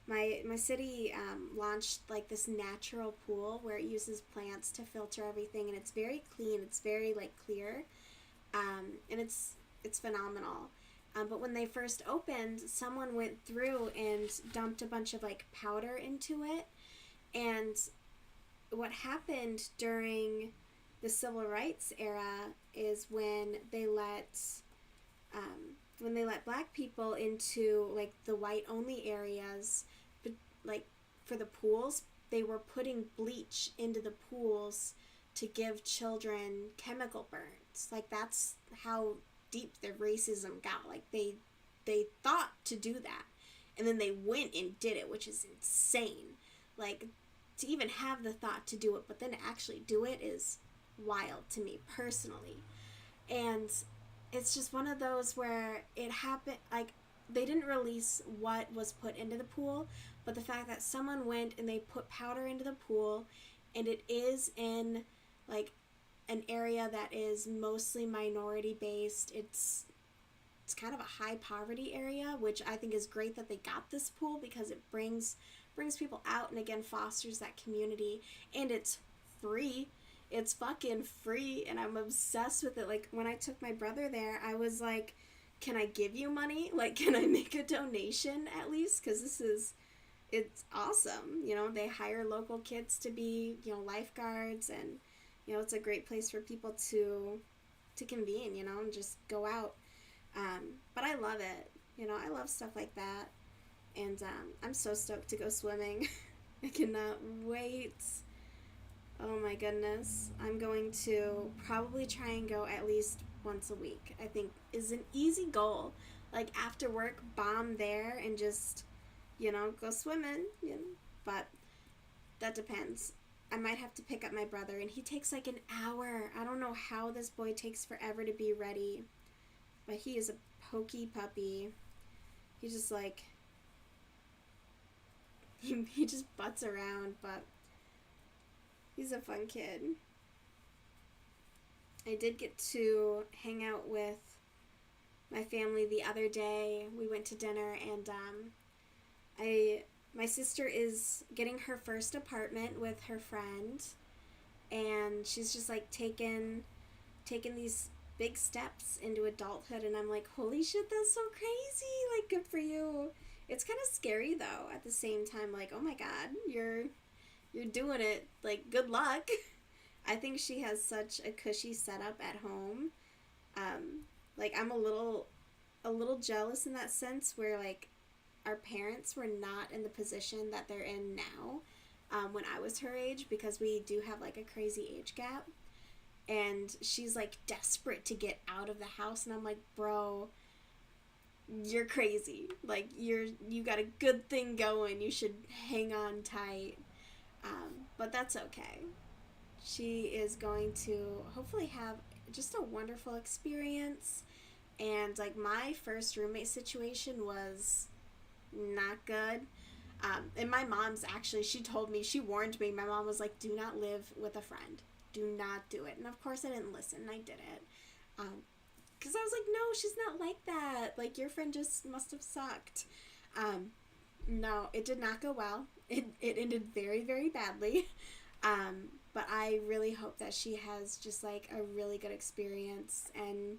Speaker 1: My city launched like this natural pool where it uses plants to filter everything, and it's very clean. It's very like clear, and it's phenomenal. But when they first opened, someone went through and dumped a bunch of like powder into it, and what happened during the civil rights era is when they let black people into like the white only areas, but like for the pools, they were putting bleach into the pools to give children chemical burns. Like, that's how deep their racism got. Like, they thought to do that, and then they went and did it, which is insane. Like, to even have the thought to do it, but then to actually do it is wild to me personally. And it's just one of those where it happened, like, they didn't release what was put into the pool, but the fact that someone went and they put powder into the pool, and it is in, like, an area that is mostly minority based. It's kind of a high poverty area, which I think is great that they got this pool, because it brings people out and, again, fosters that community, and it's free. It's fucking free, and I'm obsessed with it. Like, when I took my brother there, I was like, can I give you money? Like, can I make a donation at least? Because it's awesome. You know, they hire local kids to be, you know, lifeguards, and, you know, it's a great place for people to convene, you know, and just go out. But I love it. You know, I love stuff like that. And I'm so stoked to go swimming. I cannot wait. Oh my goodness. I'm going to probably try and go at least once a week, I think is an easy goal. Like, after work, bomb there and just, you know, go swimming. You know? But that depends. I might have to pick up my brother, and he takes like an hour. I don't know how this boy takes forever to be ready. But he is a pokey puppy. He just like, he just butts around, but he's a fun kid. I did get to hang out with my family the other day. We went to dinner, and my sister is getting her first apartment with her friend, and she's just like taking these big steps into adulthood, and I'm like, holy shit, that's so crazy. Like, good for you. It's kind of scary though at the same time. Like, oh my god, you're doing it. Like, good luck. I think she has such a cushy setup at home. Like, I'm a little jealous in that sense, where like our parents were not in the position that they're in now when I was her age, because we do have like a crazy age gap. And she's like desperate to get out of the house, and I'm like, bro, you're crazy. Like, you got a good thing going. You should hang on tight. But that's okay. She is going to hopefully have just a wonderful experience. And like, my first roommate situation was not good. And my mom's actually, she warned me. My mom was like, do not live with a friend. Do not do it. And of course I didn't listen. I did it. because I was like, no, she's not like that. Like, your friend just must have sucked. No, it did not go well. It ended very, very badly. But I really hope that she has just like a really good experience. And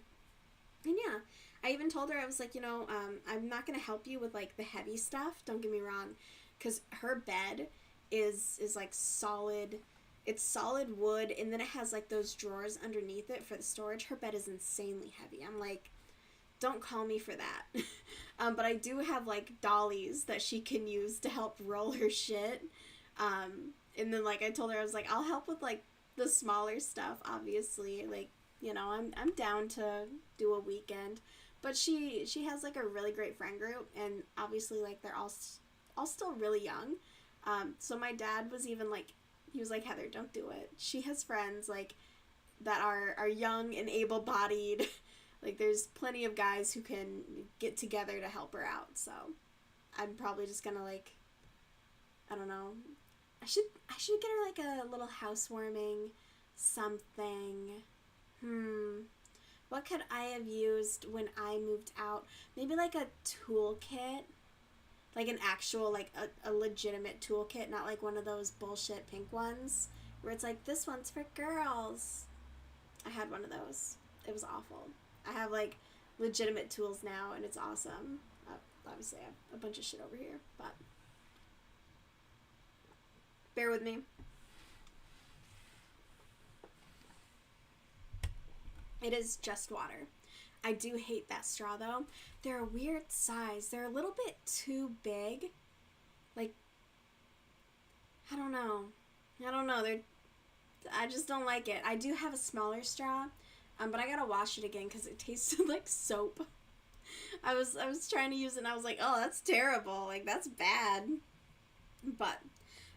Speaker 1: yeah, I even told her, I was like, I'm not going to help you with like the heavy stuff. Don't get me wrong. Because her bed is like solid. It's solid wood, and then it has like those drawers underneath it for the storage. Her bed is insanely heavy. I'm like, don't call me for that. But I do have like dollies that she can use to help roll her shit. And then like I told her, I was like, I'll help with like the smaller stuff, obviously. Like, I'm down to do a weekend. But she has like a really great friend group, and obviously like they're all still really young. So my dad was even like, he was like, Heather, don't do it. She has friends like that are young and able-bodied. Like, there's plenty of guys who can get together to help her out. So I'm probably just gonna like, I don't know. I should get her like a little housewarming something. What could I have used when I moved out? Maybe like a toolkit. Like an actual, like a legitimate toolkit, not like one of those bullshit pink ones where it's like, this one's for girls. I had one of those. It was awful. I have like legitimate tools now, and it's awesome. Obviously, I have a bunch of shit over here, but bear with me. It is just water. I do hate that straw though. They're a weird size. They're a little bit too big. Like, I don't know. I just don't like it. I do have a smaller straw, but I gotta wash it again because it tasted like soap. I was trying to use it, and I was like, oh, that's terrible. Like, that's bad. But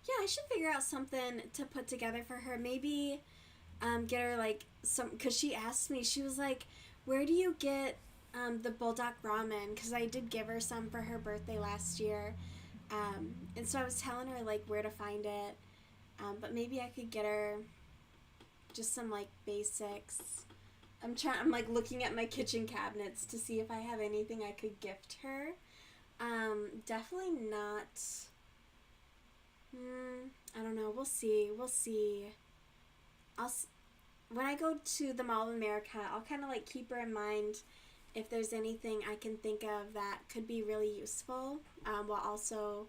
Speaker 1: yeah, I should figure out something to put together for her. Maybe get her like some, because she asked me, she was like, where do you get the bulldog ramen? Because I did give her some for her birthday last year. And so I was telling her like where to find it. But maybe I could get her just some like basics. I'm like looking at my kitchen cabinets to see if I have anything I could gift her. Definitely not. I don't know. We'll see. When I go to the Mall of America, I'll kind of like keep her in mind if there's anything I can think of that could be really useful, while also,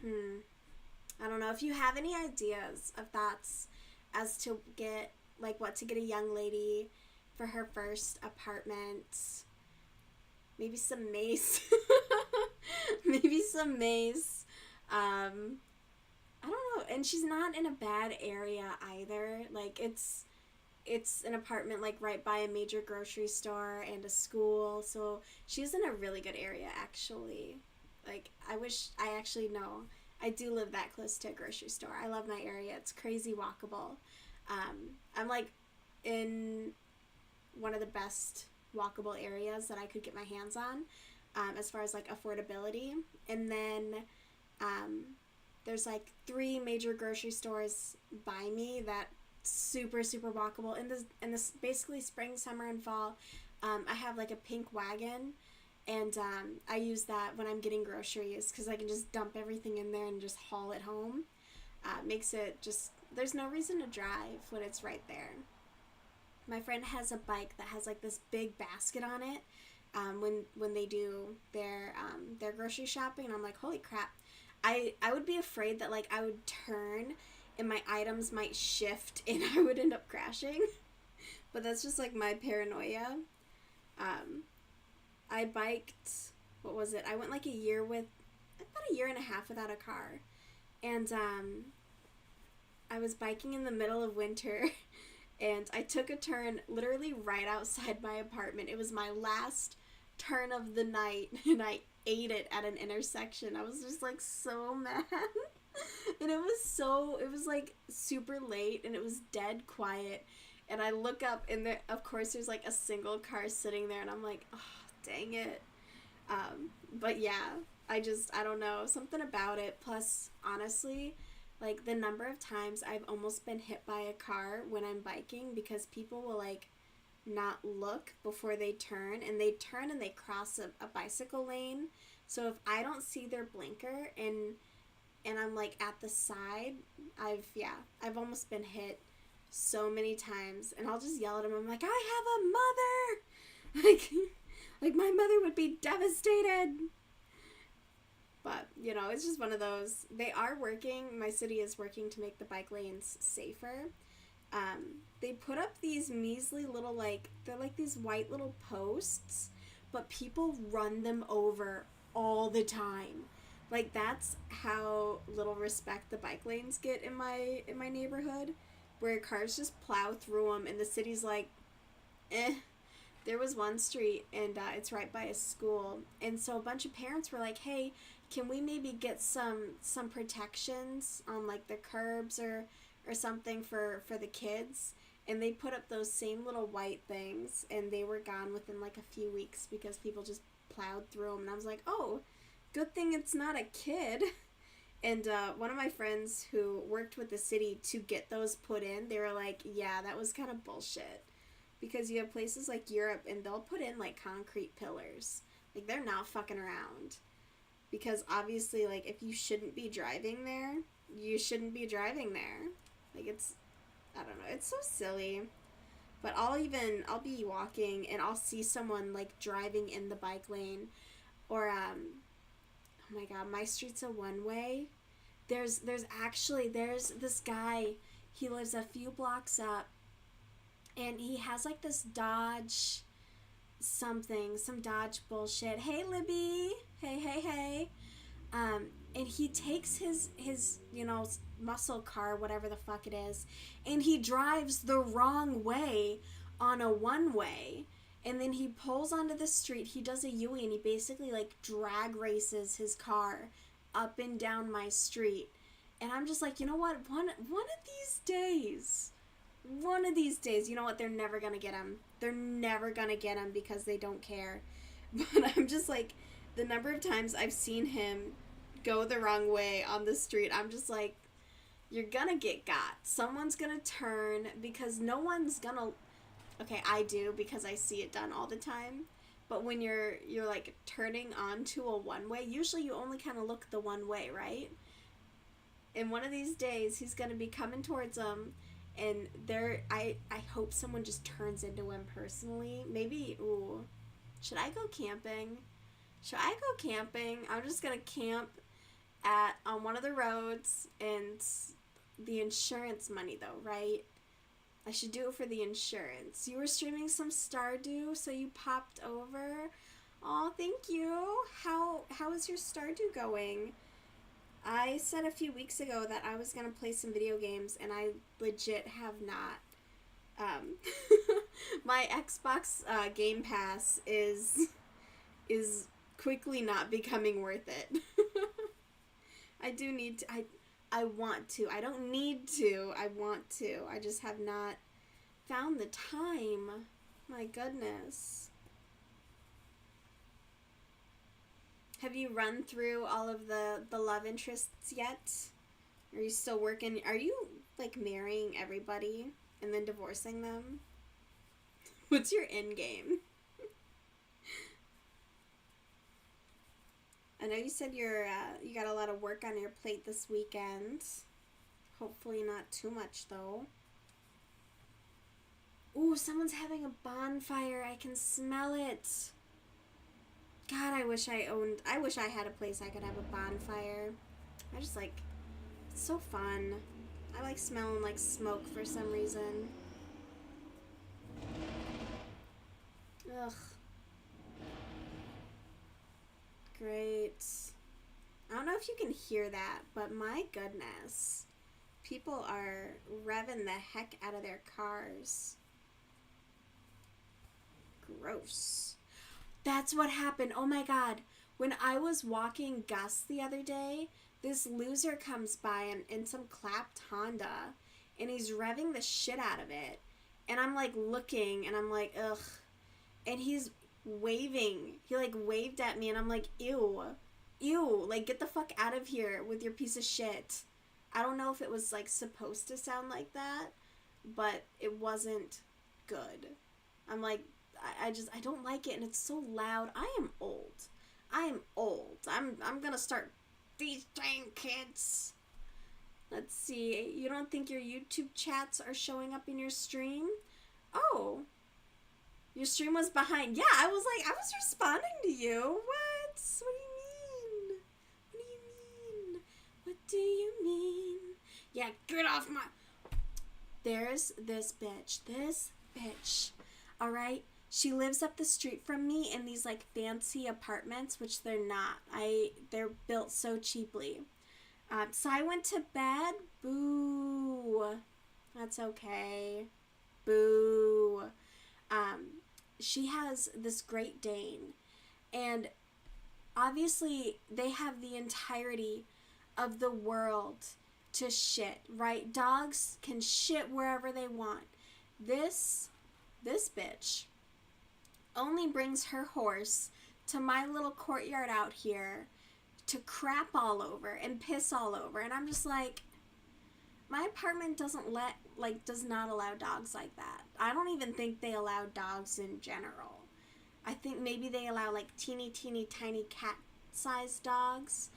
Speaker 1: I don't know, if you have any ideas of thoughts as to get, like what to get a young lady for her first apartment, maybe some mace, I don't know, and she's not in a bad area either. Like, it's an apartment like right by a major grocery store and a school, so she's in a really good area actually. Like, I wish I actually know. I do live that close to a grocery store. I love my area. It's crazy walkable. I'm like in one of the best walkable areas that I could get my hands on, as far as like affordability. And then there's like 3 major grocery stores by me that super walkable. In this basically spring, summer, and fall. I have like a pink wagon, and I use that when I'm getting groceries because I can just dump everything in there and just haul it home. Makes it just, there's no reason to drive when it's right there. My friend has a bike that has like this big basket on it, when they do their grocery shopping, and I'm like, holy crap. I would be afraid that like I would turn and my items might shift and I would end up crashing. But that's just like my paranoia. I biked, what was it? I went like about a year and a half without a car. And I was biking in the middle of winter and I took a turn literally right outside my apartment. It was my last turn of the night and I ate it at an intersection. I was just like so mad. And it was like super late and it was dead quiet. And I look up and there, of course, there's like a single car sitting there and I'm like, oh, dang it. But yeah, I don't know, something about it. Plus, honestly, like the number of times I've almost been hit by a car when I'm biking because people will like not look before they turn, and they turn and they cross a bicycle lane. So if I don't see their blinker and I'm like at the side, I've almost been hit so many times, and I'll just yell at them. I'm like, I have a mother. Like my mother would be devastated. But, you know, it's just one of those. They are working. My city is working to make the bike lanes safer. They put up these measly little, like, they're like these white little posts, but people run them over all the time. Like, that's how little respect the bike lanes get in my neighborhood, where cars just plow through them, and the city's like, eh. There was one street, and it's right by a school, and so a bunch of parents were like, hey, can we maybe get some protections on, like, the curbs or something for the kids? And they put up those same little white things, and they were gone within, like, a few weeks because people just plowed through them. And I was like, oh, good thing it's not a kid. And one of my friends who worked with the city to get those put in, they were like, yeah, that was kind of bullshit. Because you have places like Europe, and they'll put in, like, concrete pillars. Like, they're not fucking around. Because, obviously, like, if you shouldn't be driving there, you shouldn't be driving there. Like, it's, I don't know, it's so silly. But I'll be walking, and I'll see someone, like, driving in the bike lane. Or, oh my god, my street's a one-way. There's this guy, he lives a few blocks up, and he has, like, this Dodge some Dodge bullshit. Hey, Libby. Hey. And he takes his you know, muscle car, whatever the fuck it is, and he drives the wrong way on a one-way. And then he pulls onto the street, he does a U-turn, and he basically, like, drag races his car up and down my street. And I'm just like, you know what? One of these days, you know what? They're never gonna get him. They're never gonna get him because they don't care. But I'm just like, the number of times I've seen him go the wrong way on the street, I'm just like, you're gonna get got. Someone's gonna turn, because no one's gonna... Okay, I do, because I see it done all the time. But when you're like, turning onto a one-way, usually you only kind of look the one way, right? And one of these days, he's gonna be coming towards them, and I hope someone just turns into him personally. Maybe, should I go camping? I'm just gonna camp on one of the roads, and the insurance money, though, right? I should do it for the insurance. You were streaming some Stardew, so you popped over. Aw, thank you. How is your Stardew going? I said a few weeks ago that I was going to play some video games, and I legit have not. My Xbox Game Pass is quickly not becoming worth it. I do need to. I want to. I don't need to. I want to. I just have not found the time. My goodness. Have you run through all of the love interests yet? Are you still working? Are you, like, marrying everybody and then divorcing them? What's your end game? I know you said you got a lot of work on your plate this weekend. Hopefully not too much, though. Ooh, someone's having a bonfire. I can smell it. God, I wish I had a place I could have a bonfire. I just like, it's so fun. I like smelling like smoke for some reason. Ugh. Great. I don't know if you can hear that, but my goodness. People are revving the heck out of their cars. Gross. That's what happened. Oh my god. When I was walking Gus the other day, this loser comes by in some clapped Honda, and he's revving the shit out of it. And I'm like looking, and I'm like, ugh. And he's waving. He like waved at me, and I'm like, ew. Ew. Like, get the fuck out of here with your piece of shit. I don't know if it was like supposed to sound like that, but it wasn't good. I'm like, I don't like it, and it's so loud. I am old. I am old. I'm gonna start these dang kids. Let's see. You don't think your YouTube chats are showing up in your stream? Oh, your stream was behind. Yeah, I was like, I was responding to you. What? What do you mean? What do you mean? What do you mean? Yeah, get off my. There's this bitch. This bitch. Alright? She lives up the street from me in these like fancy apartments, which they're not. They're built so cheaply. So I went to bed. Boo. That's okay. Boo. She has this Great Dane, and obviously they have the entirety of the world to shit, right? Dogs can shit wherever they want. This bitch only brings her horse to my little courtyard out here to crap all over and piss all over. And I'm just like, my apartment does not allow dogs like that. I don't even think they allow dogs in general. I think maybe they allow like teeny tiny cat sized dogs.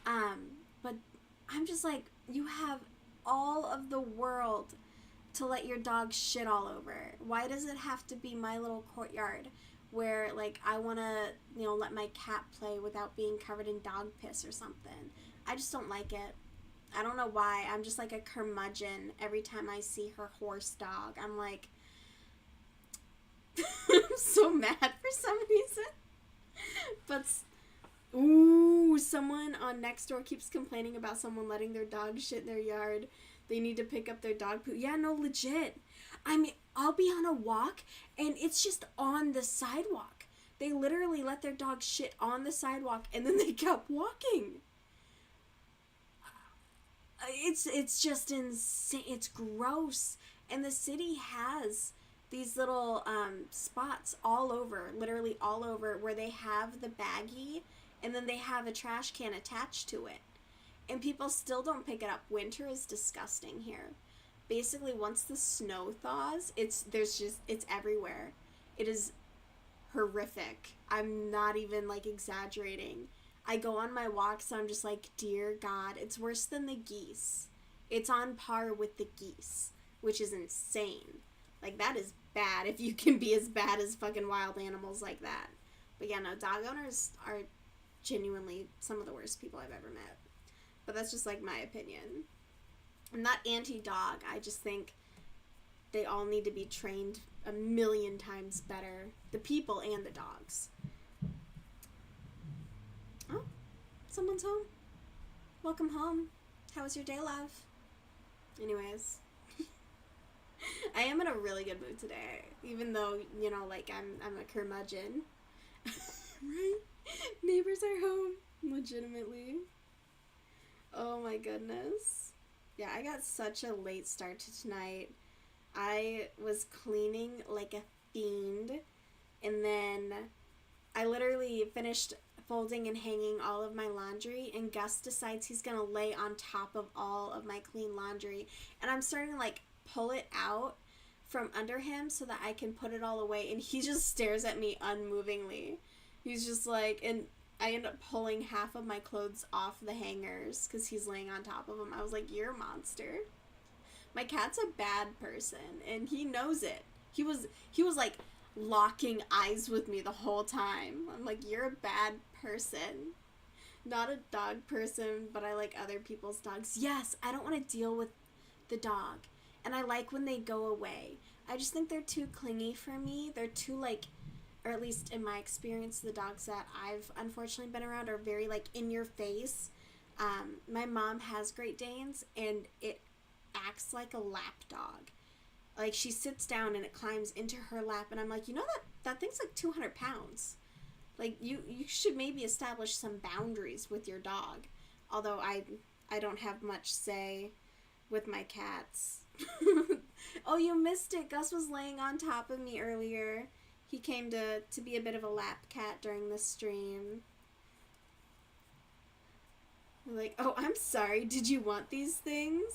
Speaker 1: But I'm just like, you have all of the world to let your dog shit all over. Why does it have to be my little courtyard where like I want to, let my cat play without being covered in dog piss or something? I just don't like it. I don't know why. I'm just like a curmudgeon every time I see her horse dog. I'm like, I'm so mad for some reason. But, ooh, someone on Nextdoor keeps complaining about someone letting their dog shit in their yard. They need to pick up their dog poo. Yeah, no, legit. I mean, I'll be on a walk and it's just on the sidewalk. They literally let their dog shit on the sidewalk and then they kept walking. It's just insane. It's gross. And the city has these little spots all over, literally all over, where they have the baggie and then they have a trash can attached to it. And people still don't pick it up. Winter is disgusting here. Basically, once the snow thaws, it's everywhere. It is horrific. I'm not even like exaggerating. I go on my walks and I'm just like, dear God, it's worse than the geese. It's on par with the geese, which is insane. Like, that is bad if you can be as bad as fucking wild animals like that. But yeah, no, dog owners are genuinely some of the worst people I've ever met. But that's just like my opinion. I'm not anti-dog. I just think they all need to be trained a million times better. The people and the dogs. Oh, someone's home. Welcome home. How was your day, love? Anyways, I am in a really good mood today, even though, like I'm a curmudgeon. Right? Neighbors are home. Legitimately. Oh my goodness. Yeah, I got such a late start to tonight. I was cleaning like a fiend, and then I literally finished folding and hanging all of my laundry, and Gus decides he's gonna lay on top of all of my clean laundry, and I'm starting to like pull it out from under him so that I can put it all away, and he just stares at me unmovingly. He's just like, and I end up pulling half of my clothes off the hangers because he's laying on top of them. I was like, you're a monster. My cat's a bad person, and he knows it. He was like locking eyes with me the whole time. I'm like, you're a bad person. Not a dog person, but I like other people's dogs. Yes, I don't want to deal with the dog. And I like when they go away. I just think they're too clingy for me. They're too like, or at least in my experience, the dogs that I've unfortunately been around are very like in your face. My mom has Great Danes, and it acts like a lap dog. Like, she sits down and it climbs into her lap, and I'm like, that thing's like 200 pounds. Like, you should maybe establish some boundaries with your dog. Although I don't have much say with my cats. Oh, you missed it. Gus was laying on top of me earlier. He came to be a bit of a lap cat during the stream. I'm like, oh, I'm sorry. Did you want these things?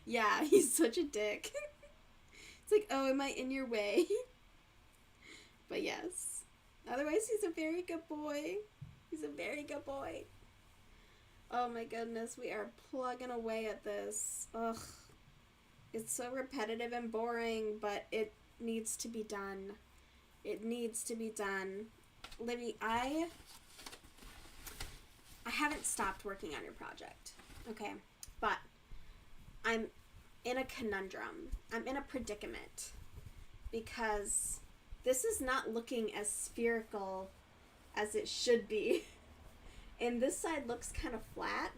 Speaker 1: Yeah, he's such a dick. It's like, oh, am I in your way? But yes. Otherwise, he's a very good boy. He's a very good boy. Oh my goodness, we are plugging away at this. Ugh. It's so repetitive and boring, but it needs to be done. It needs to be done. Libby, I haven't stopped working on your project, okay? But I'm in a conundrum. I'm in a predicament because this is not looking as spherical as it should be. And this side looks kind of flat.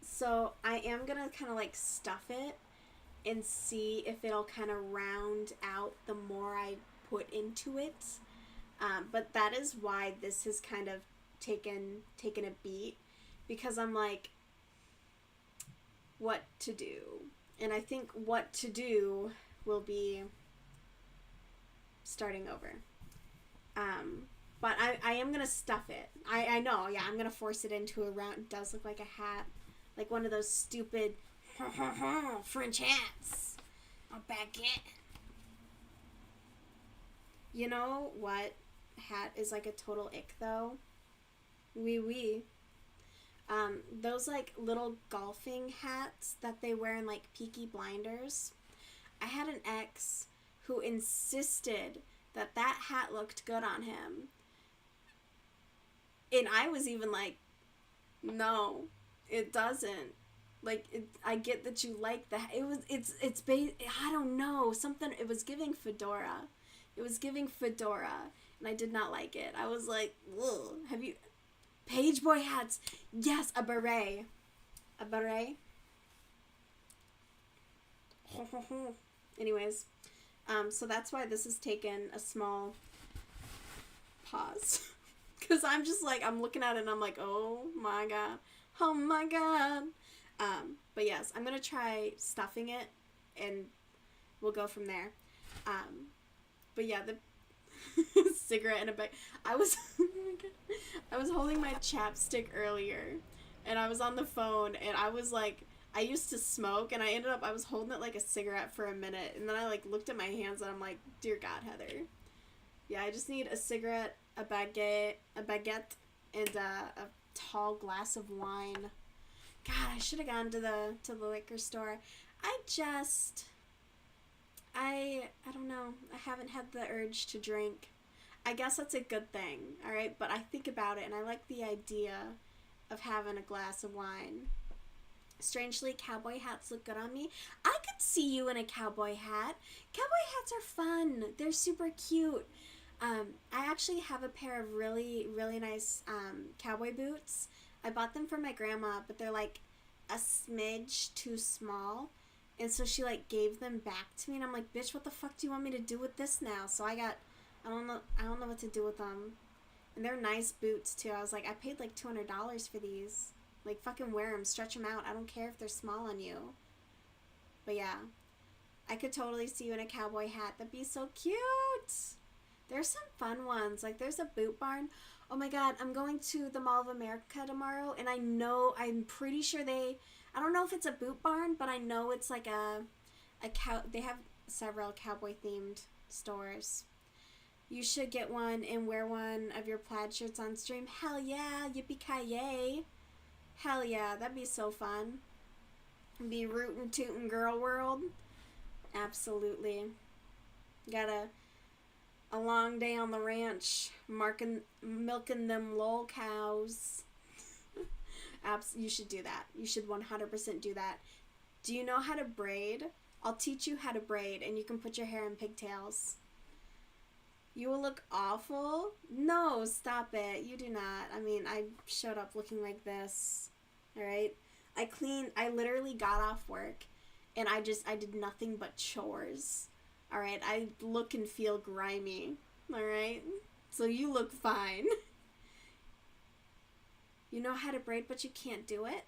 Speaker 1: So I am going to kind of like stuff it and see if it'll kind of round out the more I put into it. But that is why this has kind of taken a beat, because I'm like, what to do? And I think what to do will be starting over. But I am going to stuff it. I know, yeah, I'm going to force it into a round. It does look like a hat. Like one of those stupid French hats. A baguette. You know what hat is like a total ick though? Oui. Those like little golfing hats that they wear in like Peaky Blinders. I had an ex who insisted that hat looked good on him. And I was even like, no, it doesn't. Like, I get that you like that. I don't know, something, it was giving fedora. It was giving fedora, and I did not like it. I was like, ugh, Page Boy hats. Yes, a beret. A beret. Anyways, so that's why this has taken a small pause. Because I'm just like, I'm looking at it and I'm like, oh my god. Oh my god. But yes, I'm going to try stuffing it and we'll go from there. But yeah, the cigarette in a bag. I was holding my chapstick earlier and I was on the phone and I was like, I used to smoke and I was holding it like a cigarette for a minute and then I like looked at my hands and I'm like, dear God, Heather. Yeah, I just need a cigarette, a baguette, and a tall glass of wine. God, I should have gone to the liquor store. I don't know. I haven't had the urge to drink. I guess that's a good thing, alright? But I think about it and I like the idea of having a glass of wine. Strangely, cowboy hats look good on me. I could see you in a cowboy hat. Cowboy hats are fun. They're super cute. I actually have a pair of really, really nice cowboy boots. I bought them for my grandma, but they're like a smidge too small. And so she like gave them back to me and I'm like, bitch, what the fuck do you want me to do with this now? So I don't know what to do with them. And they're nice boots too. I was like, I paid like $200 for these. Like, fucking wear them, stretch them out. I don't care if they're small on you. But yeah, I could totally see you in a cowboy hat. That'd be so cute. There's some fun ones. Like, there's a Boot Barn. Oh my god, I'm going to the Mall of America tomorrow, and I'm pretty sure I don't know if it's a Boot Barn, but I know it's like they have several cowboy-themed stores. You should get one and wear one of your plaid shirts on stream. Hell yeah, yippee-ki-yay. Hell yeah, that'd be so fun. Be rootin' tootin' girl world. Absolutely. Got a long day on the ranch, milking them lol cows. You should do that. You should 100% do that. Do you know how to braid? I'll teach you how to braid, and you can put your hair in pigtails. You will look awful? No, stop it. You do not. I mean, I showed up looking like this. Alright? I literally got off work, and I did nothing but chores. Alright? I look and feel grimy. Alright? So you look fine. You know how to braid, but you can't do it?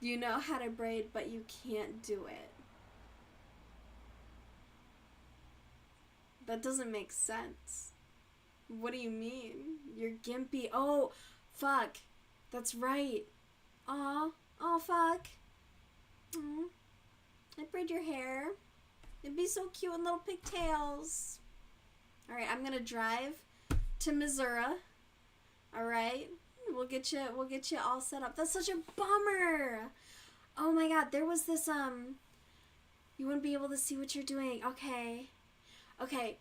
Speaker 1: You know how to braid, but you can't do it. That doesn't make sense. What do you mean? You're gimpy. Oh, fuck. That's right. Aw. Oh, fuck. Aw. I'd braid your hair. It'd be so cute with little pigtails. Alright, I'm gonna drive to Missouri. Alright? We'll get you all set up. That's such a bummer. Oh my god, there was this, you wouldn't be able to see what you're doing. Okay. Okay.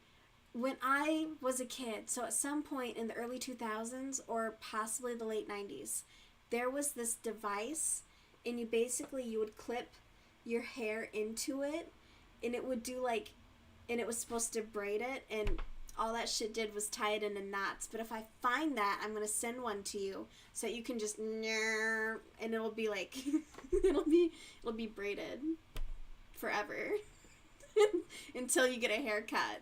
Speaker 1: When I was a kid, so at some point in the early 2000s or possibly the late 90s, there was this device, and you would clip your hair into it, and it would do like, and it was supposed to braid it, and all that shit did was tie it into knots. But if I find that, I'm gonna send one to you so that you can just and it'll be like it'll be braided forever until you get a haircut.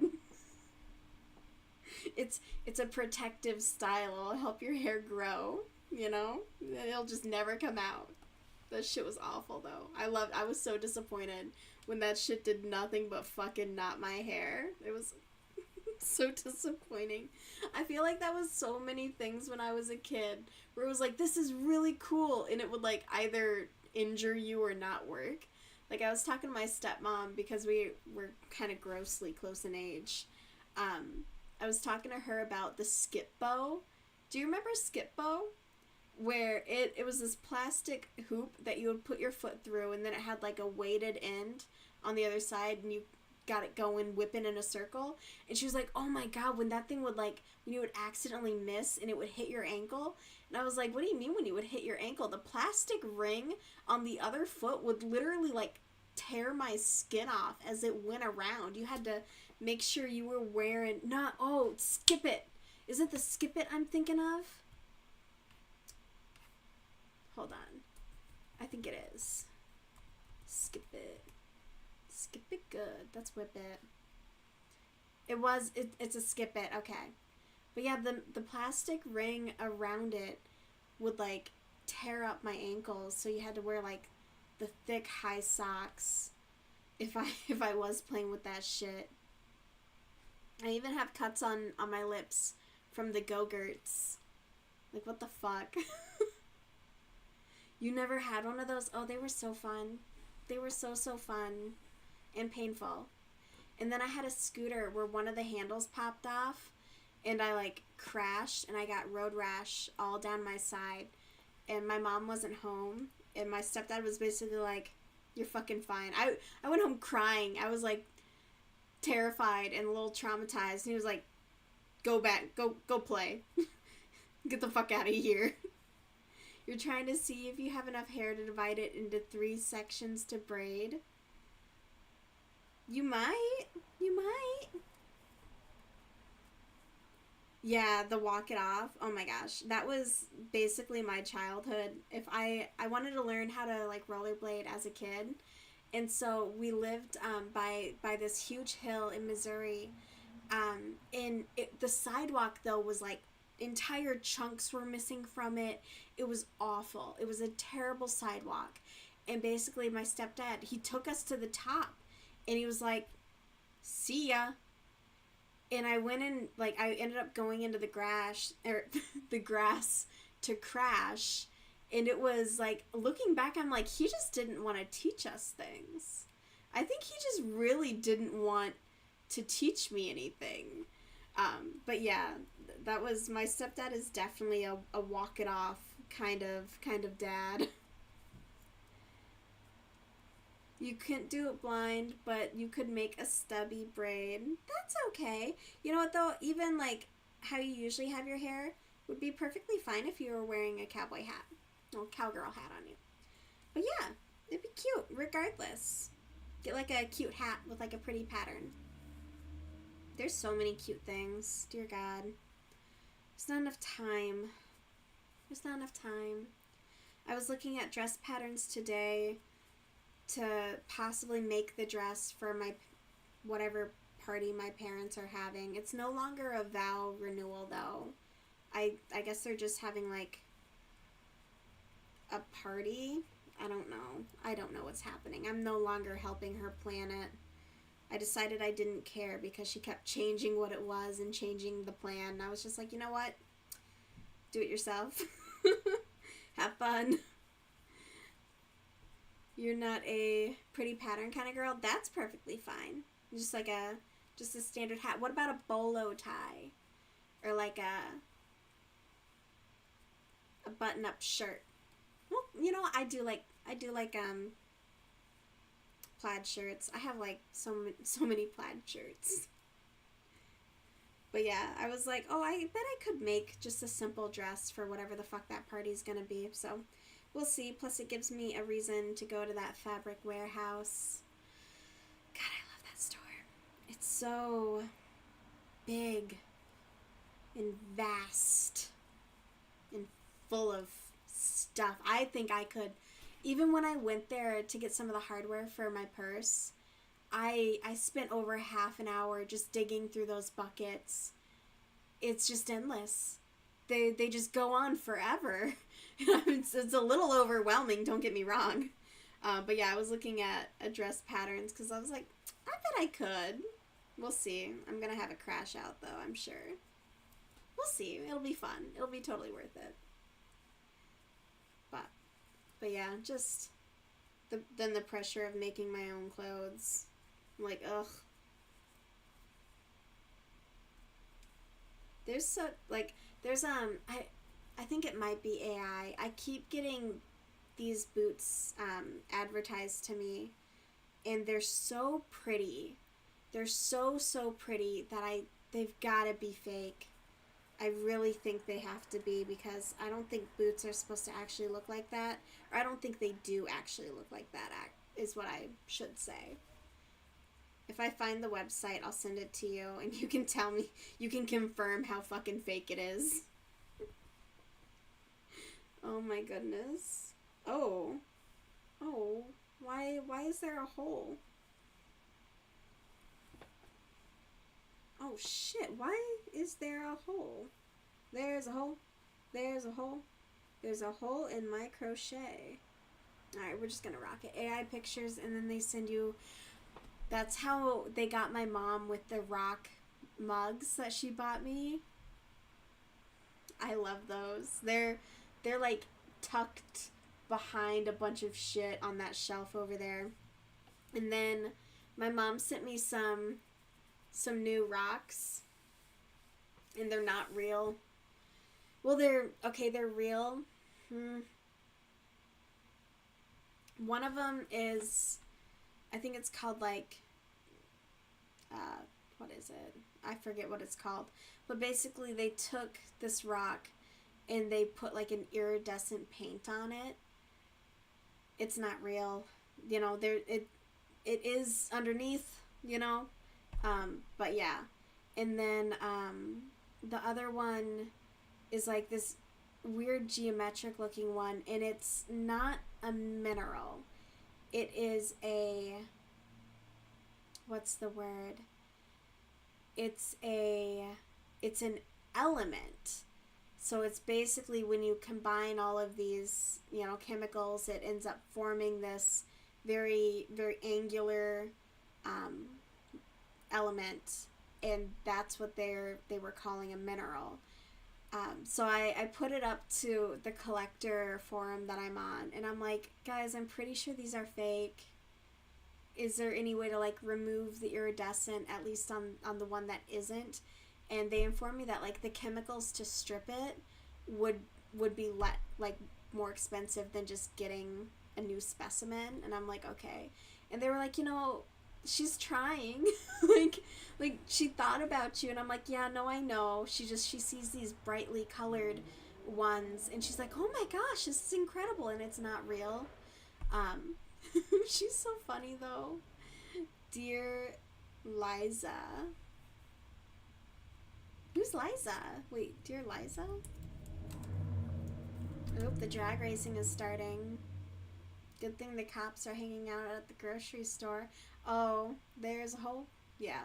Speaker 1: It's a protective style. It'll help your hair grow, you know? It'll just never come out. That shit was awful though. I was so disappointed when that shit did nothing but fucking knot my hair. It was so disappointing. I feel like that was so many things when I was a kid where it was like, this is really cool, and it would like either injure you or not work. Like I was talking to my stepmom because we were kind of grossly close in age. I was talking to her about the skip bow. Do you remember skip bow? Where it was this plastic hoop that you would put your foot through, and then it had like a weighted end on the other side, and you got it going, whipping in a circle. And she was like, oh my god, when that thing would like, when you would accidentally miss and it would hit your ankle. And I was like, what do you mean when you would hit your ankle? The plastic ring on the other foot would literally like tear my skin off as it went around. You had to make sure you were wearing, skip it. Is it the skip it I'm thinking of? Hold on. I think it is. Skip it. Skip it good. That's whip it. It's a skip it. Okay. But yeah, the plastic ring around it would like tear up my ankles, so you had to wear like the thick high socks if I was playing with that shit. I even have cuts on my lips from the Go-Gurts. Like, what the fuck? You never had one of those? Oh, they were so fun. They were so fun and painful. And then I had a scooter where one of the handles popped off, and I like crashed, and I got road rash all down my side, and my mom wasn't home, and my stepdad was basically like, you're fucking fine. I went home crying. I was like terrified and a little traumatized, and he was like, go back, go play. Get the fuck out of here. You're trying to see if you have enough hair to divide it into 3 sections to braid. You might. Yeah, the walk it off. Oh my gosh. That was basically my childhood. If I wanted to learn how to like rollerblade as a kid. And so we lived by this huge hill in Missouri. And the sidewalk though was like entire chunks were missing from it. It was awful. It was a terrible sidewalk. And basically my stepdad, he took us to the top, and he was like, see ya. And I went in, like, I ended up going into the grass to crash. And it was like, looking back, I'm like, he just didn't want to teach us things. I think he just really didn't want to teach me anything. But yeah, that was, my stepdad is definitely a walk it off kind of dad. You couldn't do it blind, but you could make a stubby braid. That's okay. You know what though? Even like how you usually have your hair would be perfectly fine if you were wearing a cowboy hat. Well, cowgirl hat on you. But yeah, it'd be cute regardless. Get like a cute hat with like a pretty pattern. There's so many cute things. Dear God. There's not enough time. I was looking at dress patterns today to possibly make the dress for my whatever party my parents are having. It's no longer a vow renewal though. I guess they're just having like a party. I don't know what's happening. I'm no longer helping her plan it. I decided I didn't care because she kept changing what it was and changing the plan. I was just like, you know what? Do it yourself. Have fun. You're not a pretty pattern kind of girl? That's perfectly fine. Just like just a standard hat. What about a bolo tie? Or like a button-up shirt? Well, you know, I do like plaid shirts. I have like so many plaid shirts. But yeah, I was like, oh, I bet I could make just a simple dress for whatever the fuck that party's gonna be. So we'll see. Plus, it gives me a reason to go to that fabric warehouse. God, I love that store. It's so big and vast and full of stuff. I think I could, even when I went there to get some of the hardware for my purse, I spent over half an hour just digging through those buckets. It's just endless. They just go on forever. It's a little overwhelming, don't get me wrong. But yeah, I was looking at dress patterns because I was like, I bet I could. We'll see. I'm going to have a crash out though, I'm sure. We'll see. It'll be fun. It'll be totally worth it. But yeah, just then the pressure of making my own clothes. I'm like, ugh. I think it might be AI. I keep getting these boots advertised to me, and they're so pretty. They're so pretty that they've got to be fake. I really think they have to be, because I don't think boots are supposed to actually look like that, or I don't think they do actually look like that, is what I should say. If I find the website, I'll send it to you, and you can tell me, you can confirm how fucking fake it is. Oh my goodness. Oh. Oh. Why is there a hole? Oh shit, why is there a hole? There's a hole. There's a hole. There's a hole in my crochet. Alright, we're just gonna rock it. AI pictures, and then they send you... That's how they got my mom with the rock mugs that she bought me. I love those. They're like tucked behind a bunch of shit on that shelf over there. And then my mom sent me some new rocks, and they're not real. Well, they're real. One of them is, I think it's called like, what is it? I forget what it's called. But basically they took this rock and they put like an iridescent paint on it. It's not real. You know, it is underneath, you know. But yeah. And then the other one is like this weird geometric looking one, and it's not a mineral. It is what's the word? It's an element. So it's basically when you combine all of these, you know, chemicals, it ends up forming this very, very angular element, and that's what they were calling a mineral. So I put it up to the collector forum that I'm on, and I'm like, guys, I'm pretty sure these are fake. Is there any way to like remove the iridescent, at least on the one that isn't? And they informed me that like the chemicals to strip it would be like more expensive than just getting a new specimen. And I'm like, okay. And they were like, you know, she's trying. like she thought about you. And I'm like, yeah, no, I know. She sees these brightly colored ones, and she's like, oh my gosh, this is incredible, and it's not real. She's so funny though. Dear Liza. Who's Liza? Wait, dear Liza? Oop, the drag racing is starting. Good thing the cops are hanging out at the grocery store. Oh, there's a hole? Yeah.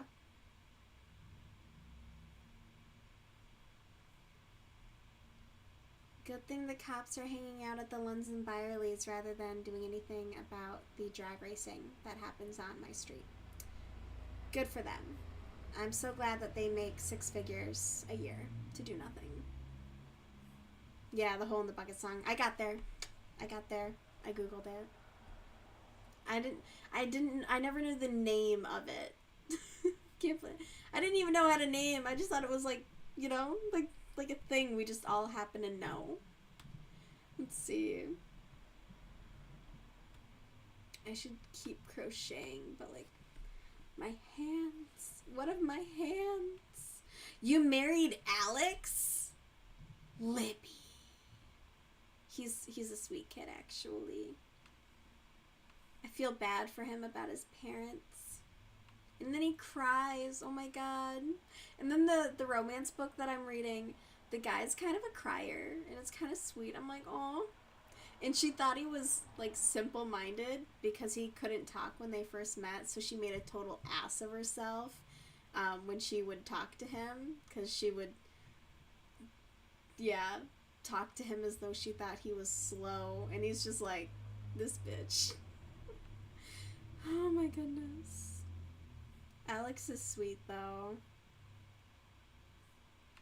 Speaker 1: Good thing the cops are hanging out at the Lunds and Byerlys rather than doing anything about the drag racing that happens on my street. Good for them. I'm so glad that they make 6 figures a year to do nothing. Yeah, the hole in the bucket song. I got there. I Googled it. I never knew the name of it. Can't play. I didn't even know how to name. I just thought it was like, like a thing we just all happen to know. Let's see. I should keep crocheting, but like, my hands. What of my hands? You married Alex? Libby. He's a sweet kid, actually. I feel bad for him about his parents. And then he cries. Oh my god. And then the romance book that I'm reading, the guy's kind of a crier, and it's kind of sweet. I'm like, oh. And she thought he was, like, simple-minded because he couldn't talk when they first met, so she made a total ass of herself when she would talk to him, because she would, talk to him as though she thought he was slow, and he's just like, this bitch. Oh my goodness. Alex is sweet, though.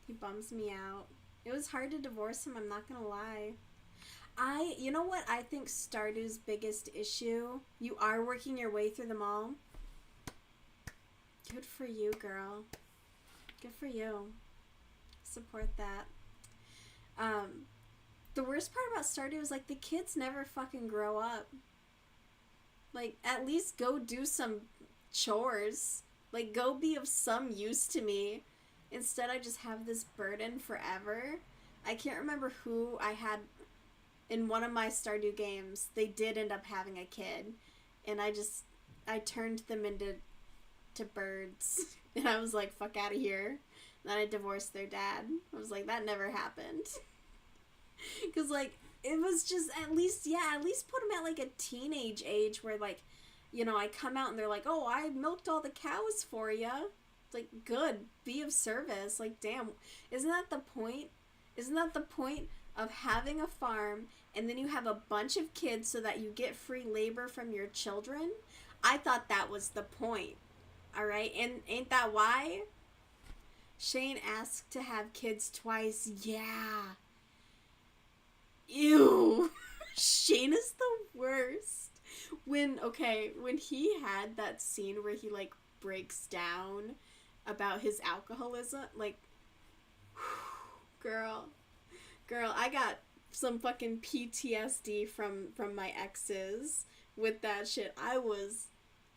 Speaker 1: He bums me out. It was hard to divorce him, I'm not gonna lie. You know what I think Stardew's biggest issue? You are working your way through them all. Good for you, girl. Good for you. Support that. The worst part about Stardew is, like, the kids never fucking grow up. Like, at least go do some chores. Like, go be of some use to me. Instead, I just have this burden forever. I can't remember who I had in one of my Stardew games. They did end up having a kid. And I turned them into birds. And I was like, fuck out of here. And then I divorced their dad. I was like, that never happened. Because, like, it was just at least put them at, like, a teenage age where, like, you know, I come out and they're like, oh, I milked all the cows for you. It's like, good, be of service. Like, damn, isn't that the point? Isn't that the point of having a farm and then you have a bunch of kids so that you get free labor from your children? I thought that was the point. All right, and ain't that why? Shane asked to have kids twice. Yeah. Ew. Shane is the worst. When he had that scene where he, like, breaks down about his alcoholism, like, girl, I got some fucking PTSD from my exes with that shit. I was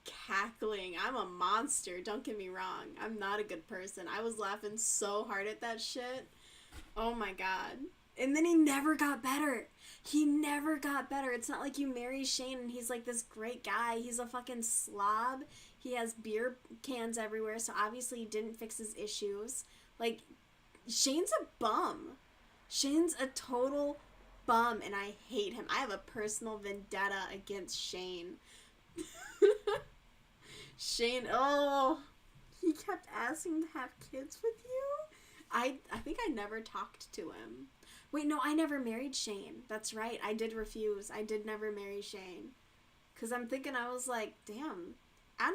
Speaker 1: cackling. I'm a monster, don't get me wrong. I'm not a good person. I was laughing so hard at that shit. Oh my god. And then he never got better. He never got better. It's not like you marry Shane and he's like this great guy. He's a fucking slob. He has beer cans everywhere, so obviously he didn't fix his issues. Like, Shane's a bum. Shane's a total bum, and I hate him. I have a personal vendetta against Shane. Shane, he kept asking to have kids with you? I think I never talked to him. Wait, no, I never married Shane. That's right, I did refuse. I did never marry Shane. Because I'm thinking, I was like, damn, I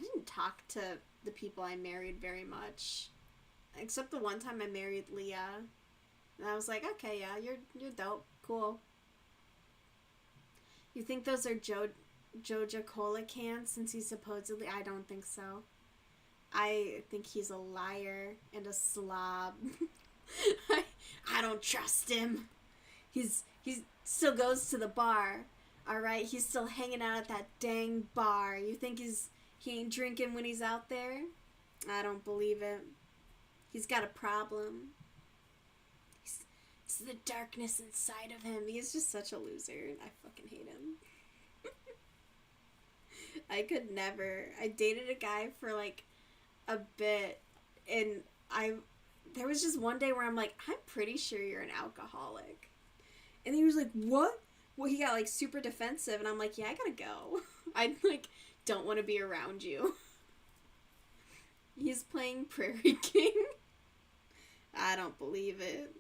Speaker 1: didn't talk to the people I married very much. Except the one time I married Leah. And I was like, okay, yeah, you're dope. Cool. You think those are Joja Cola cans since he's supposedly... I don't think so. I think he's a liar and a slob. I don't trust him. He still goes to the bar. Alright, he's still hanging out at that dang bar. You think he ain't drinking when he's out there? I don't believe it. He's got a problem. It's the darkness inside of him. He's just such a loser. I fucking hate him. I could never. I dated a guy for like a bit, and there was just one day where I'm like, I'm pretty sure you're an alcoholic. And he was like, what? Well, he got like super defensive, and I'm like, yeah, I gotta go. I like don't want to be around you. He's playing Prairie King. I don't believe it.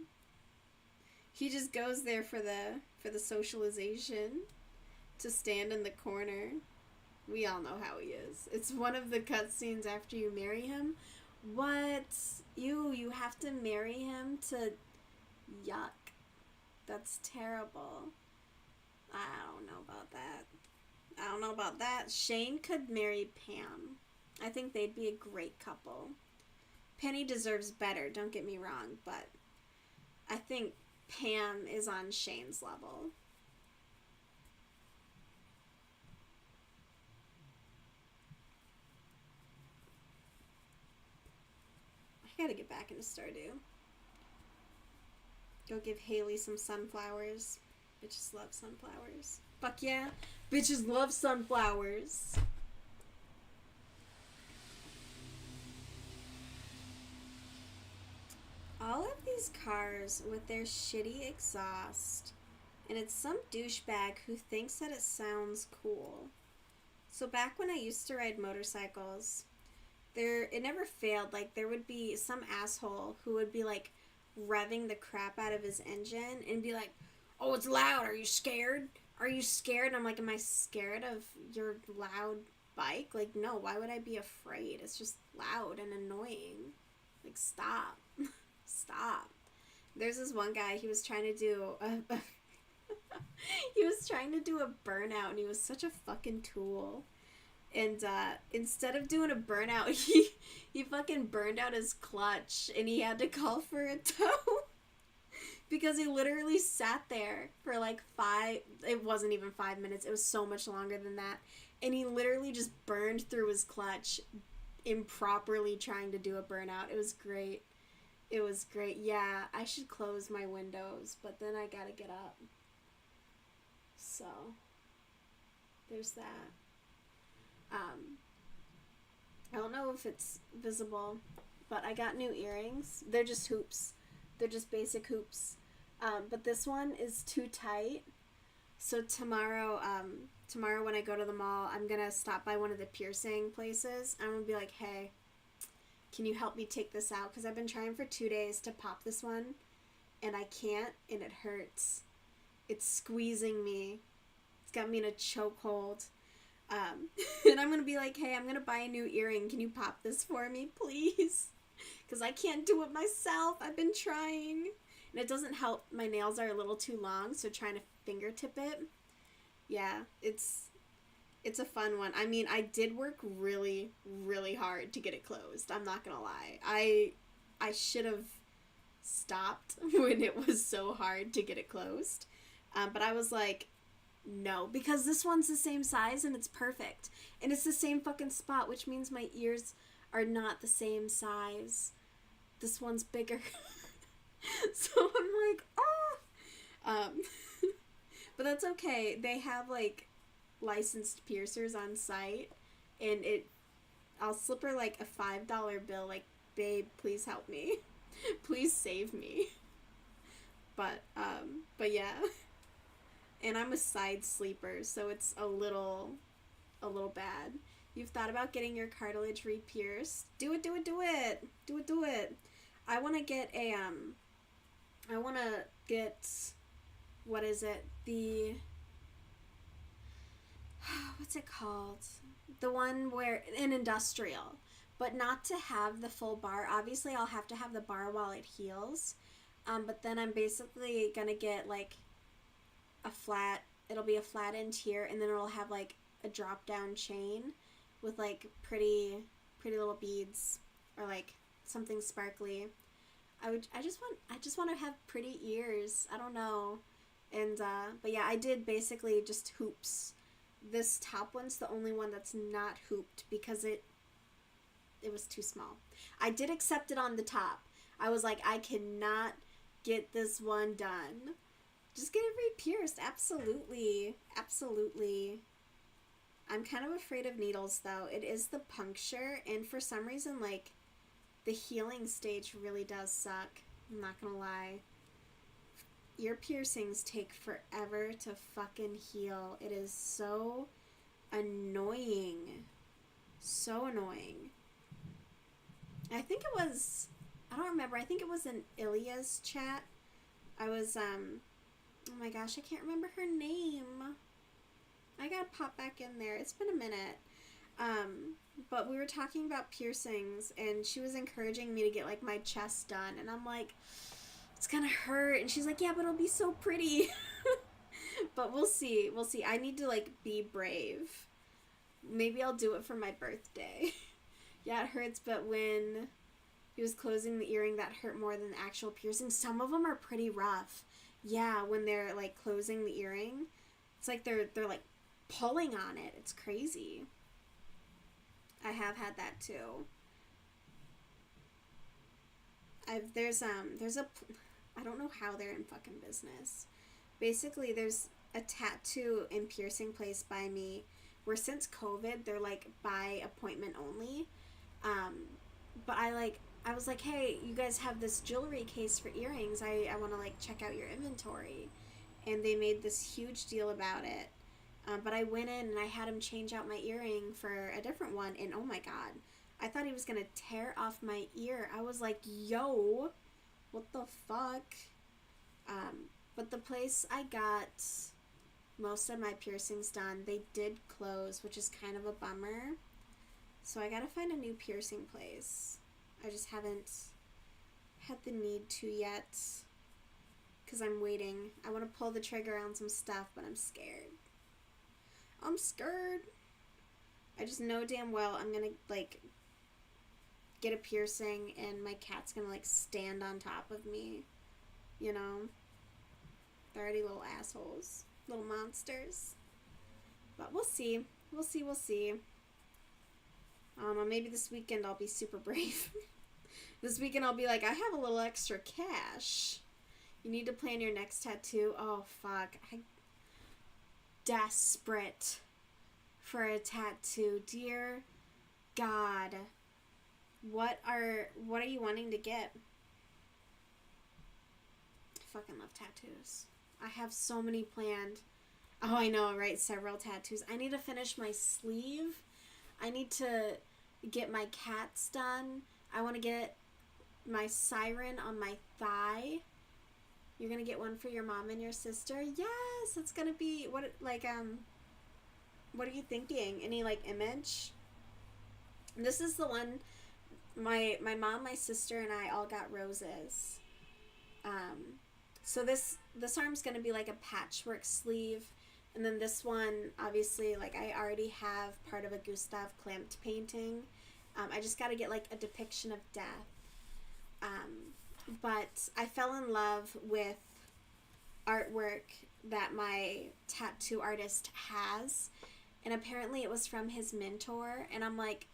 Speaker 1: He just goes there for the socialization, to stand in the corner. We all know how he is. It's one of the cutscenes after you marry him. What? You have to marry him to... Yuck. That's terrible. I don't know about that. I don't know about that. Shane could marry Pam. I think they'd be a great couple. Penny deserves better, don't get me wrong, but I think Pam is on Shane's level. I gotta get back into Stardew. Go give Haley some sunflowers. Bitches love sunflowers. Fuck yeah. Bitches love sunflowers. All of these cars with their shitty exhaust, and it's some douchebag who thinks that it sounds cool. So back when I used to ride motorcycles, it never failed. Like, there would be some asshole who would be like revving the crap out of his engine and be like, "Oh, it's loud. Are you scared? Are you scared?" And I'm like, "Am I scared of your loud bike? Like, no, why would I be afraid? It's just loud and annoying. Like, stop." Stop. There's this one guy, he was trying to do he was trying to do a burnout, and he was such a fucking tool. And instead of doing a burnout, he fucking burned out his clutch, and he had to call for a tow. Because he literally sat there for like it wasn't even 5 minutes, it was so much longer than that. And he literally just burned through his clutch improperly trying to do a burnout. It was great. It was great. Yeah, I should close my windows, but then I gotta get up. So, there's that. I don't know if it's visible, but I got new earrings. They're just hoops. They're just basic hoops. But this one is too tight. So tomorrow when I go to the mall, I'm gonna stop by one of the piercing places. I'm gonna be like, "Hey, can you help me take this out? Because I've been trying for 2 days to pop this one, and I can't, and it hurts. It's squeezing me. It's got me in a chokehold." And I'm going to be like, "Hey, I'm going to buy a new earring. Can you pop this for me, please? Because I can't do it myself. I've been trying." And it doesn't help. My nails are a little too long, so trying to fingertip it. Yeah, it's a fun one. I mean, I did work really, really hard to get it closed. I'm not gonna lie. I should have stopped when it was so hard to get it closed. But I was like, no, because this one's the same size and it's perfect. And it's the same fucking spot, which means my ears are not the same size. This one's bigger. So I'm like, oh! But that's okay. They have, like, licensed piercers on site, and I'll slip her like a $5 bill, like, "Babe, please help me. Please save me." But yeah. And I'm a side sleeper, so it's a little bad. You've thought about getting your cartilage re-pierced? Do it. I want to get what is it? What's it called? The one where, an industrial, but not to have the full bar. Obviously, I'll have to have the bar while it heals. But then I'm basically gonna get like it'll be a flat end here, and then it'll have like a drop down chain with like pretty little beads or like something sparkly. I just want to have pretty ears. I don't know. And but yeah, I did basically just hoops. This top one's the only one that's not hooped because it was too small. I did accept it on the top. I was like, I cannot get this one done. Just get it re-pierced. Absolutely. I'm kind of afraid of needles, though. It is the puncture, and for some reason, like, the healing stage really does suck. I'm not gonna lie. Ear piercings take forever to fucking heal. It is so annoying. So annoying. I think it was, I don't remember, I think it was in Ilya's chat. I was, oh my gosh, I can't remember her name. I gotta pop back in there. It's been a minute. But we were talking about piercings, and she was encouraging me to get, like, my chest done. And I'm like, it's gonna hurt. And she's like, yeah, but it'll be so pretty. But we'll see. We'll see. I need to like be brave. Maybe I'll do it for my birthday. Yeah, it hurts, but when he was closing the earring, that hurt more than the actual piercing. Some of them are pretty rough. Yeah, when they're like closing the earring, it's like they're like pulling on it. It's crazy. I have had that too. There's a I don't know how they're in fucking business. Basically, there's a tattoo and piercing place by me where since COVID they're like by appointment only. But I was like, hey, you guys have this jewelry case for earrings. I want to like check out your inventory, and they made this huge deal about it. But I went in and I had him change out my earring for a different one, and oh my god, I thought he was gonna tear off my ear. I was like, yo, what the fuck? But the place I got most of my piercings done, they did close, which is kind of a bummer. So I gotta find a new piercing place. I just haven't had the need to yet, because I'm waiting. I want to pull the trigger on some stuff, but I'm scared. I'm scared. I just know damn well I'm gonna like get a piercing and my cat's gonna like stand on top of me. You know? They're already little assholes. Little monsters. But we'll see. We'll see, we'll see. I don't know, maybe this weekend I'll be super brave. This weekend I'll be like, I have a little extra cash. You need to plan your next tattoo. Oh, fuck. I'm desperate for a tattoo. Dear God. What are you wanting to get? I fucking love tattoos. I have so many planned. Oh, I know, right? Several tattoos. I need to finish my sleeve. I need to get my cats done. I want to get my siren on my thigh. You're gonna get one for your mom and your sister? Yes, it's gonna be what are you thinking? Any like image? This is the one my mom, my sister, and I all got roses. So this arm's gonna be like a patchwork sleeve. And then this one, obviously, like I already have part of a Gustav Klimt painting. I just got to get like a depiction of death. But I fell in love with artwork that my tattoo artist has. And apparently it was from his mentor. And I'm like,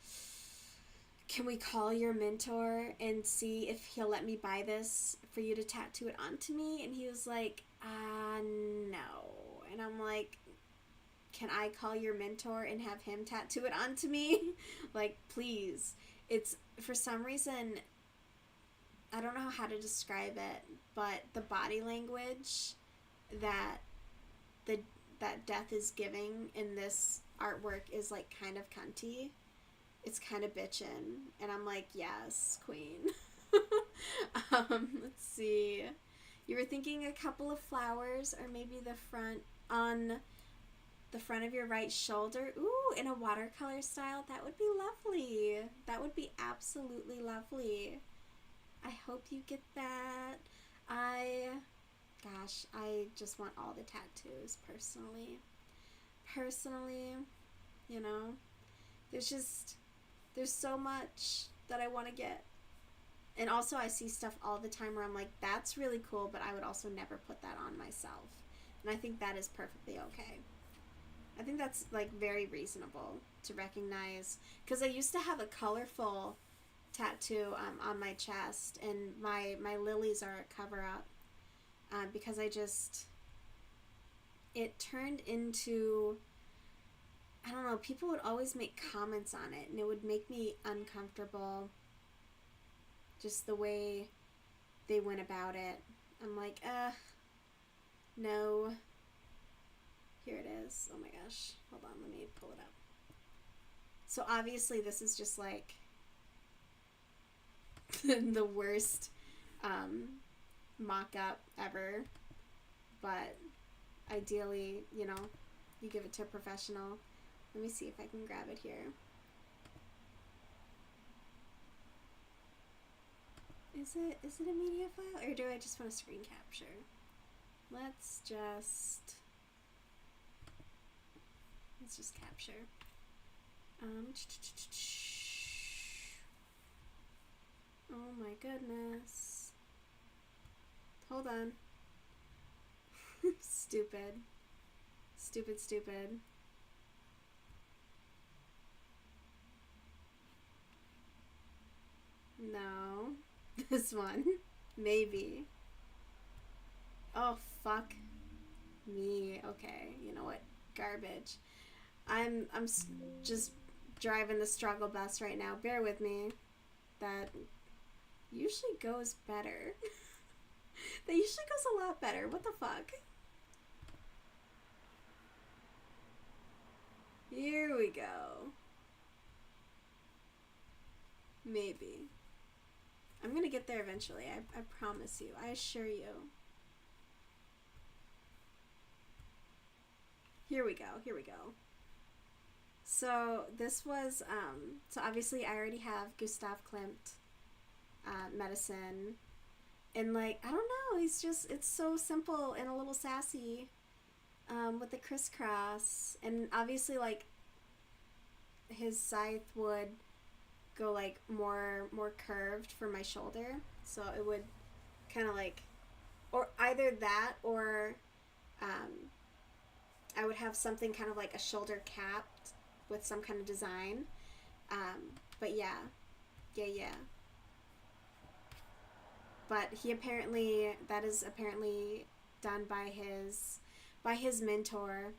Speaker 1: can we call your mentor and see if he'll let me buy this for you to tattoo it onto me? And he was like, no. And I'm like, can I call your mentor and have him tattoo it onto me? Like, please. It's, for some reason, I don't know how to describe it, but the body language that that death is giving in this artwork is like kind of cunty. It's kind of bitchin'. And I'm like, yes, queen. Let's see. You were thinking a couple of flowers, or maybe the front of your right shoulder. Ooh, in a watercolor style. That would be lovely. That would be absolutely lovely. I hope you get that. I just want all the tattoos, personally, you know. There's so much that I want to get. And also I see stuff all the time where I'm like, that's really cool, but I would also never put that on myself. And I think that is perfectly okay. I think that's like very reasonable to recognize, because I used to have a colorful tattoo on my chest, and my lilies are a cover-up, because it turned into, I don't know, people would always make comments on it, and it would make me uncomfortable, just the way they went about it. I'm like, no. Here it is. Oh my gosh. Hold on, let me pull it up. So obviously this is just like the worst mock-up ever. But ideally, you know, you give it to a professional. Let me see if I can grab it here. Is it a media file, or do I just want to screen capture? Let's just Let's just capture. Oh my goodness. Hold on. Stupid. Stupid, stupid. No. This one. Maybe. Oh, fuck me. Okay, you know what? Garbage. I'm just driving the struggle bus right now. Bear with me. That usually goes better. That usually goes a lot better. What the fuck? Here we go. Maybe. I'm gonna get there eventually. I promise you. I assure you. Here we go. Here we go. So this was, so obviously I already have Gustav Klimt medicine. And like, I don't know, it's so simple and a little sassy with the crisscross. And obviously like his scythe would go like more curved for my shoulder. So it would kind of like, or either that or I would have something kind of like a shoulder capped with some kind of design. But yeah. But that is apparently done by his mentor.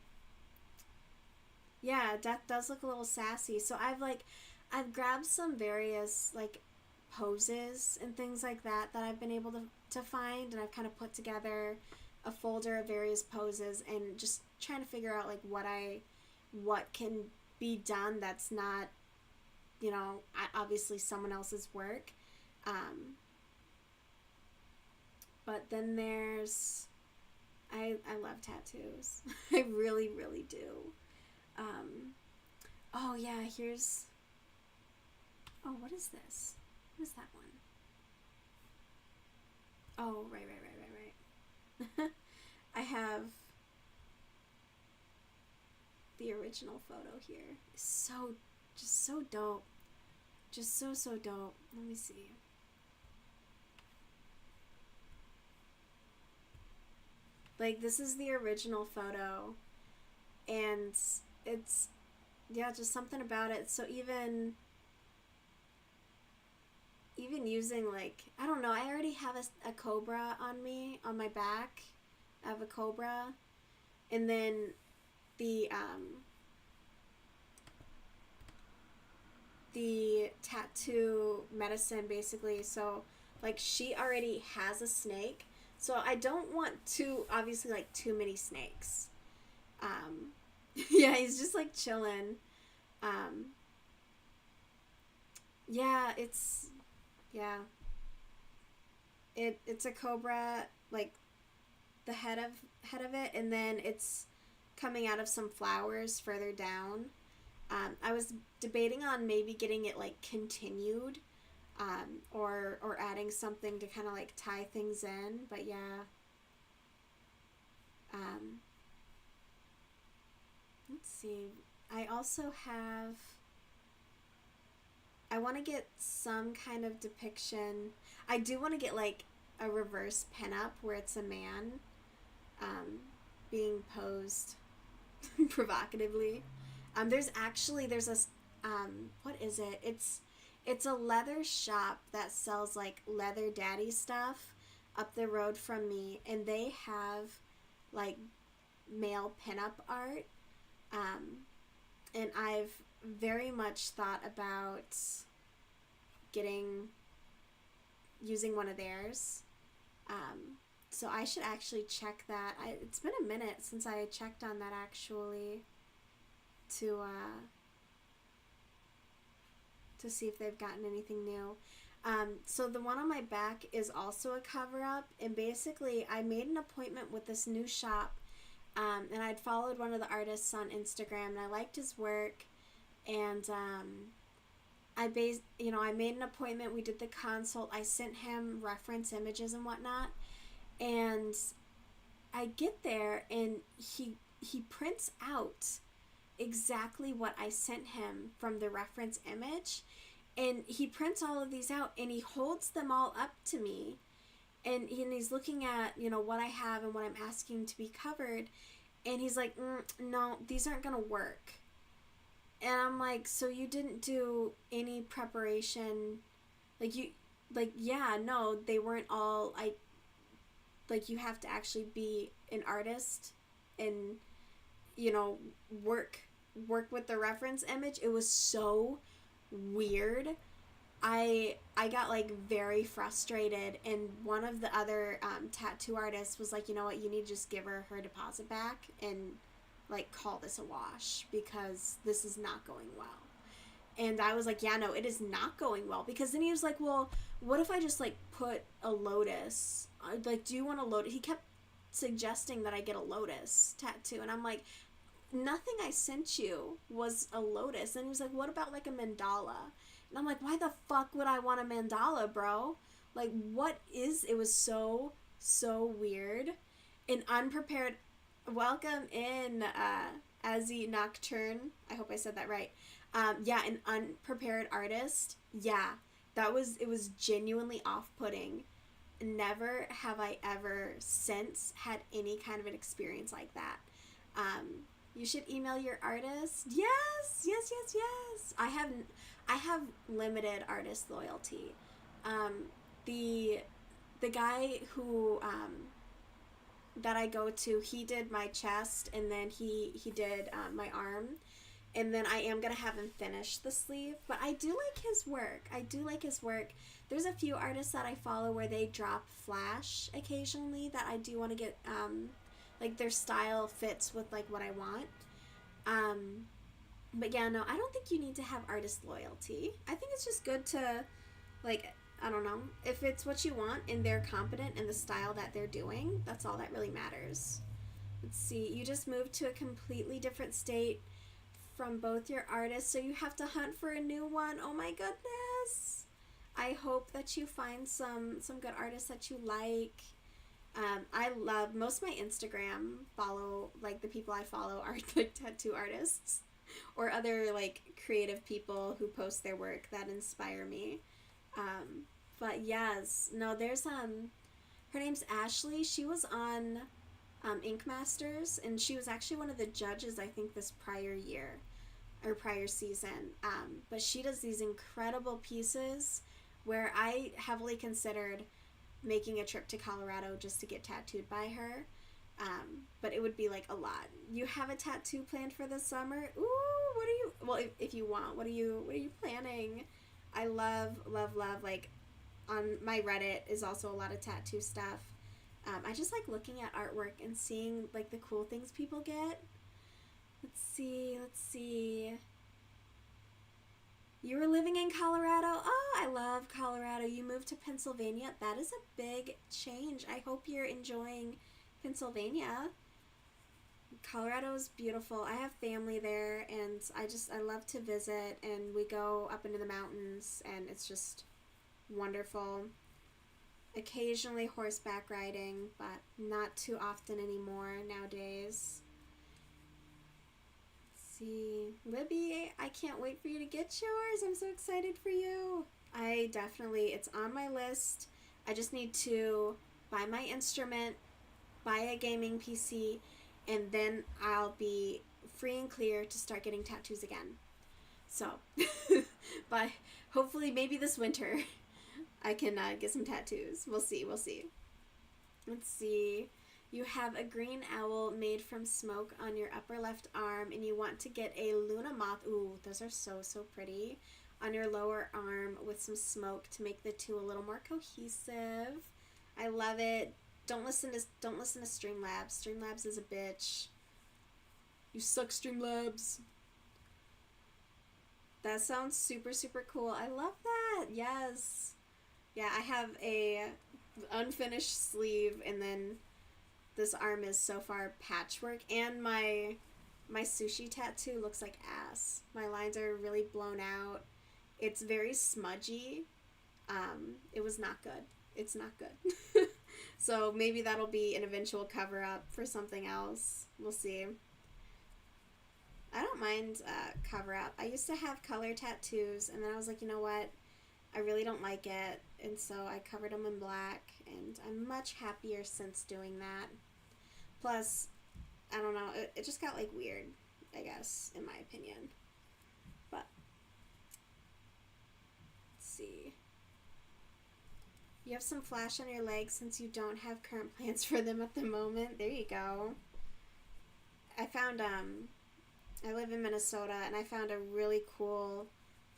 Speaker 1: Yeah, that does look a little sassy. So I've grabbed some various like poses and things like that I've been able to find, and I've kind of put together a folder of various poses and just trying to figure out like what can be done that's not, you know, obviously someone else's work. But then there's, I love tattoos. I really, really do. Oh yeah, here's, oh, what is this? What is that one? Oh, right. I have the original photo here. It's just so dope. Just so dope. Let me see. Like, this is the original photo, and it's, yeah, just something about it. So even using, like, I don't know, I already have a cobra on me, on my back. I have a cobra. And then the tattoo medicine, basically, so, like, she already has a snake. So I don't want obviously, like, too many snakes. Yeah, he's just, like, chilling. Yeah, it's a cobra, like, the head of it, and then it's coming out of some flowers further down. I was debating on maybe getting it, like, continued, or adding something to kind of like tie things in, but yeah. Let's see. I also have, I want to get some kind of depiction. I do want to get like a reverse pinup where it's a man being posed provocatively. There's a what is it? It's a leather shop that sells like leather daddy stuff up the road from me, and they have like male pinup art. And I've very much thought about using one of theirs. So I should actually check that. It's been a minute since I checked on that actually, to see if they've gotten anything new. So the one on my back is also a cover-up, and basically I made an appointment with this new shop, and I'd followed one of the artists on Instagram, and I liked his work, and I made an appointment, we did the consult, I sent him reference images and whatnot, and I get there, and he prints out exactly what I sent him from the reference image. And he prints all of these out and he holds them all up to me. And he's looking at, you know, what I have and what I'm asking to be covered. And he's like, no, these aren't going to work. And I'm like, so you didn't do any preparation? Like, yeah, no, they weren't all, like, you have to actually be an artist and, you know, work with the reference image. It was so weird. I got like very frustrated, and one of the other tattoo artists was like, you know what, you need to just give her deposit back and like call this a wash because this is not going well. And I was like, yeah, no, it is not going well. Because then he was like, well, what if I just like put a lotus? Like, do you want a lotus? He kept suggesting that I get a lotus tattoo, and I'm like, nothing I sent you was a lotus. And he was like, what about like a mandala? And I'm like, why the fuck would I want a mandala, bro? Like, what is, it was so, so weird and unprepared. Welcome in, Azzy Nocturne. I hope I said that right. Yeah, an unprepared artist. Yeah, it was genuinely off-putting. Never have I ever since had any kind of an experience like that. You should email your artist. Yes, yes, yes, yes. I have limited artist loyalty. The guy who that I go to, he did my chest, and then he did my arm, and then I am gonna have him finish the sleeve. But I do like his work. I do like his work. There's a few artists that I follow where they drop flash occasionally that I do want to get like their style fits with like what I want. But yeah, no, I don't think you need to have artist loyalty. I think it's just good to, like, I don't know, if it's what you want and they're competent in the style that they're doing, that's all that really matters. Let's see, you just moved to a completely different state from both your artists, so you have to hunt for a new one. Oh my goodness. I hope that you find some good artists that you like. I love, most of my Instagram follow, like the people I follow are like tattoo artists or other like creative people who post their work that inspire me. But yes, no, there's her name's Ashley. She was on Ink Masters, and she was actually one of the judges, I think, this prior year or prior season. But she does these incredible pieces where I heavily considered making a trip to Colorado just to get tattooed by her. But it would be like a lot. You have a tattoo planned for the summer? Ooh, what are you, well, if you want, what are you planning? I love like on my Reddit is also a lot of tattoo stuff. I just like looking at artwork and seeing like the cool things people get. Let's see. You were living in Colorado? Oh, I love Colorado. You moved to Pennsylvania? That is a big change. I hope you're enjoying Pennsylvania. Colorado is beautiful. I have family there, and I love to visit, and we go up into the mountains, and it's just wonderful. Occasionally horseback riding, but not too often anymore nowadays. See, Libby, I can't wait for you to get yours. I'm so excited for you. It's on my list. I just need to buy my instrument, buy a gaming PC, and then I'll be free and clear to start getting tattoos again. So, but hopefully maybe this winter I can get some tattoos. We'll see. Let's see. You have a green owl made from smoke on your upper left arm, and you want to get a Luna moth. Ooh, those are so, so pretty. On your lower arm with some smoke to make the two a little more cohesive. I love it. Don't listen to Streamlabs. Streamlabs is a bitch. You suck, Streamlabs. That sounds super, super cool. I love that. Yes. Yeah, I have a unfinished sleeve, and then this arm is so far patchwork, and my sushi tattoo looks like ass. My lines are really blown out. It's very smudgy. It was not good. It's not good. So maybe that'll be an eventual cover up for something else. We'll see. I don't mind cover up. I used to have color tattoos, and then I was like, you know what? I really don't like it, and so I covered them in black, and I'm much happier since doing that. Plus, I don't know, it just got like weird, I guess, in my opinion. But let's see. You have some flash on your legs since you don't have current plans for them at the moment. There you go. I found I live in Minnesota, and I found a really cool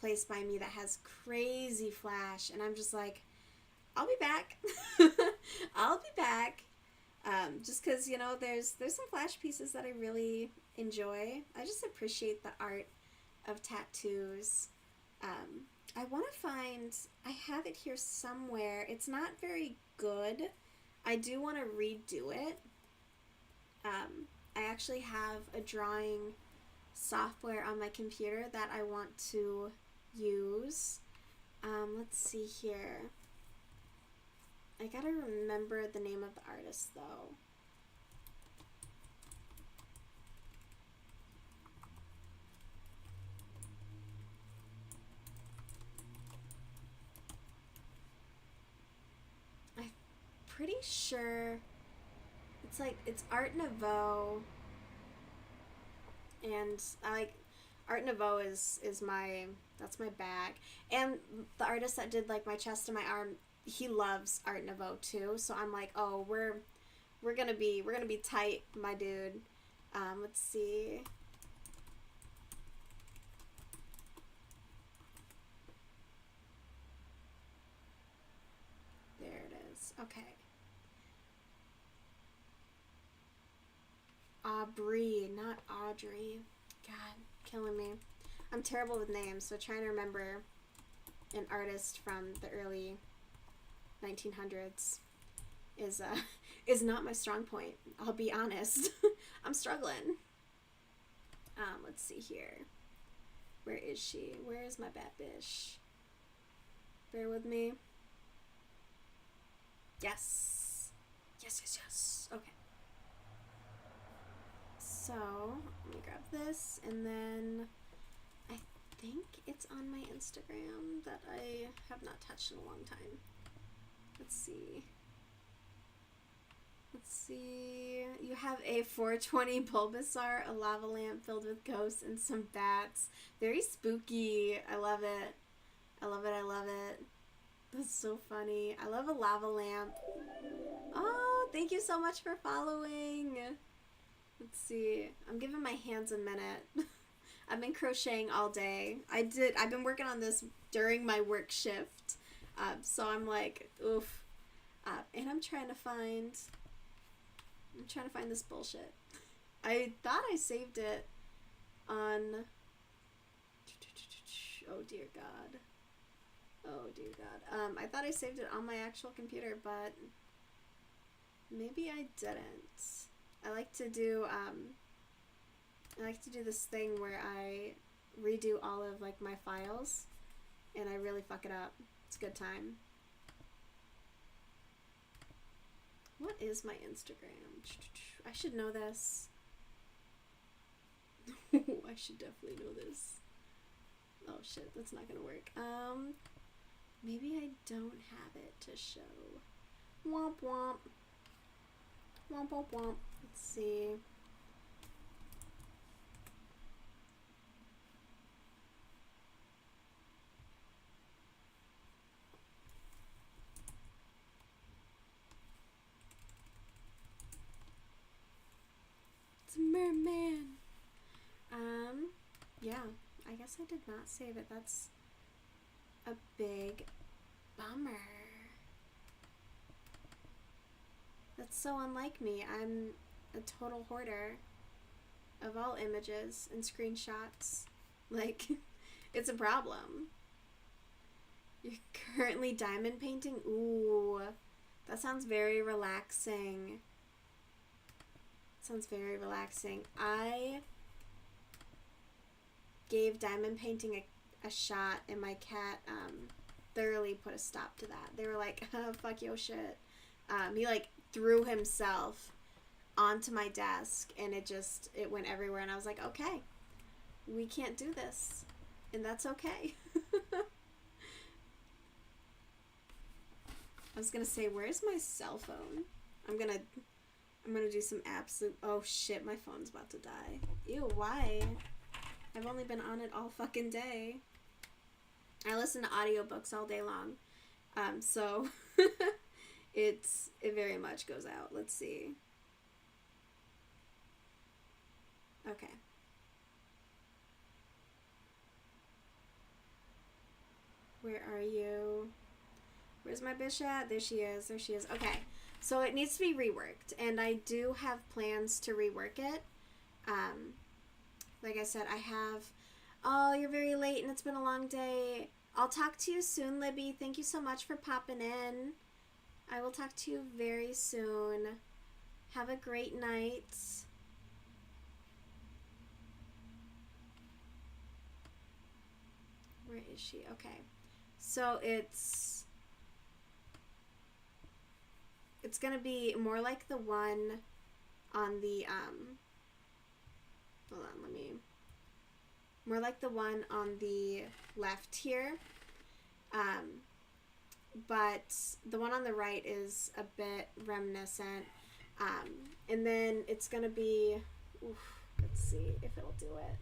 Speaker 1: place by me that has crazy flash, and I'm just like, I'll be back. I'll be back. Just because, you know, there's some flash pieces that I really enjoy. I just appreciate the art of tattoos. I want to find, I have it here somewhere. It's not very good. I do want to redo it. I actually have a drawing software on my computer that I want to use. Let's see here. I gotta remember the name of the artist though. I'm pretty sure it's Art Nouveau, and I like Art Nouveau is my that's my bag. And the artist that did like my chest and my arm, he loves Art Nouveau too. So I'm like, oh, we're gonna be tight, my dude. Let's see. There it is. Okay. Aubrey, not Audrey. God, killing me. I'm terrible with names, so trying to remember an artist from the early 1900s is is not my strong point. I'll be honest. I'm struggling. Let's see here. Where is she? Where is my bad bitch? Bear with me. Yes. Yes, yes, yes. Okay. So, let me grab this, and then I think it's on my Instagram that I have not touched in a long time. Let's see. Let's see. You have a 420 Bulbasaur, a lava lamp filled with ghosts, and some bats. Very spooky. I love it. I love it. I love it. That's so funny. I love a lava lamp. Oh, thank you so much for following. Let's see. I'm giving my hands a minute. I've been crocheting all day. I've been working on this during my work shift. So I'm like, oof. And I'm trying to find this bullshit. I thought I saved it on, oh dear God. Oh dear God. I thought I saved it on my actual computer, but maybe I didn't. I like to do this thing where I redo all of like my files, and I really fuck it up. It's a good time. What is my Instagram? I should know this. I should definitely know this. Oh shit, that's not gonna work. Maybe I don't have it to show. Womp womp. Womp womp womp. Let's see. It's a merman. Yeah, I guess I did not save it. That's a big bummer. That's so unlike me. I'm a total hoarder of all images and screenshots. Like, it's a problem. You're currently diamond painting? Ooh, that sounds very relaxing. Sounds very relaxing. I gave diamond painting a shot, and my cat thoroughly put a stop to that. They were like, oh, fuck your shit. He like threw himself onto my desk, and it went everywhere, and I was like, okay, we can't do this, and that's okay. I was gonna say, where's my cell phone? I'm gonna do some absolute. Oh shit, my phone's about to die. Ew, why? I've only been on it all fucking day. I listen to audiobooks all day long, so it very much goes out. Let's see. Okay. Where are you? Where's my bitch at? There she is. There she is. Okay. So it needs to be reworked, and I do have plans to rework it. Like I said, I have. Oh, you're very late, and it's been a long day. I'll talk to you soon, Libby. Thank you so much for popping in. I will talk to you very soon. Have a great night. Where is she? Okay. So it's gonna be more like the one on the hold on, more like the one on the left here, but the one on the right is a bit reminiscent, and then it's gonna be, let's see if it'll do it.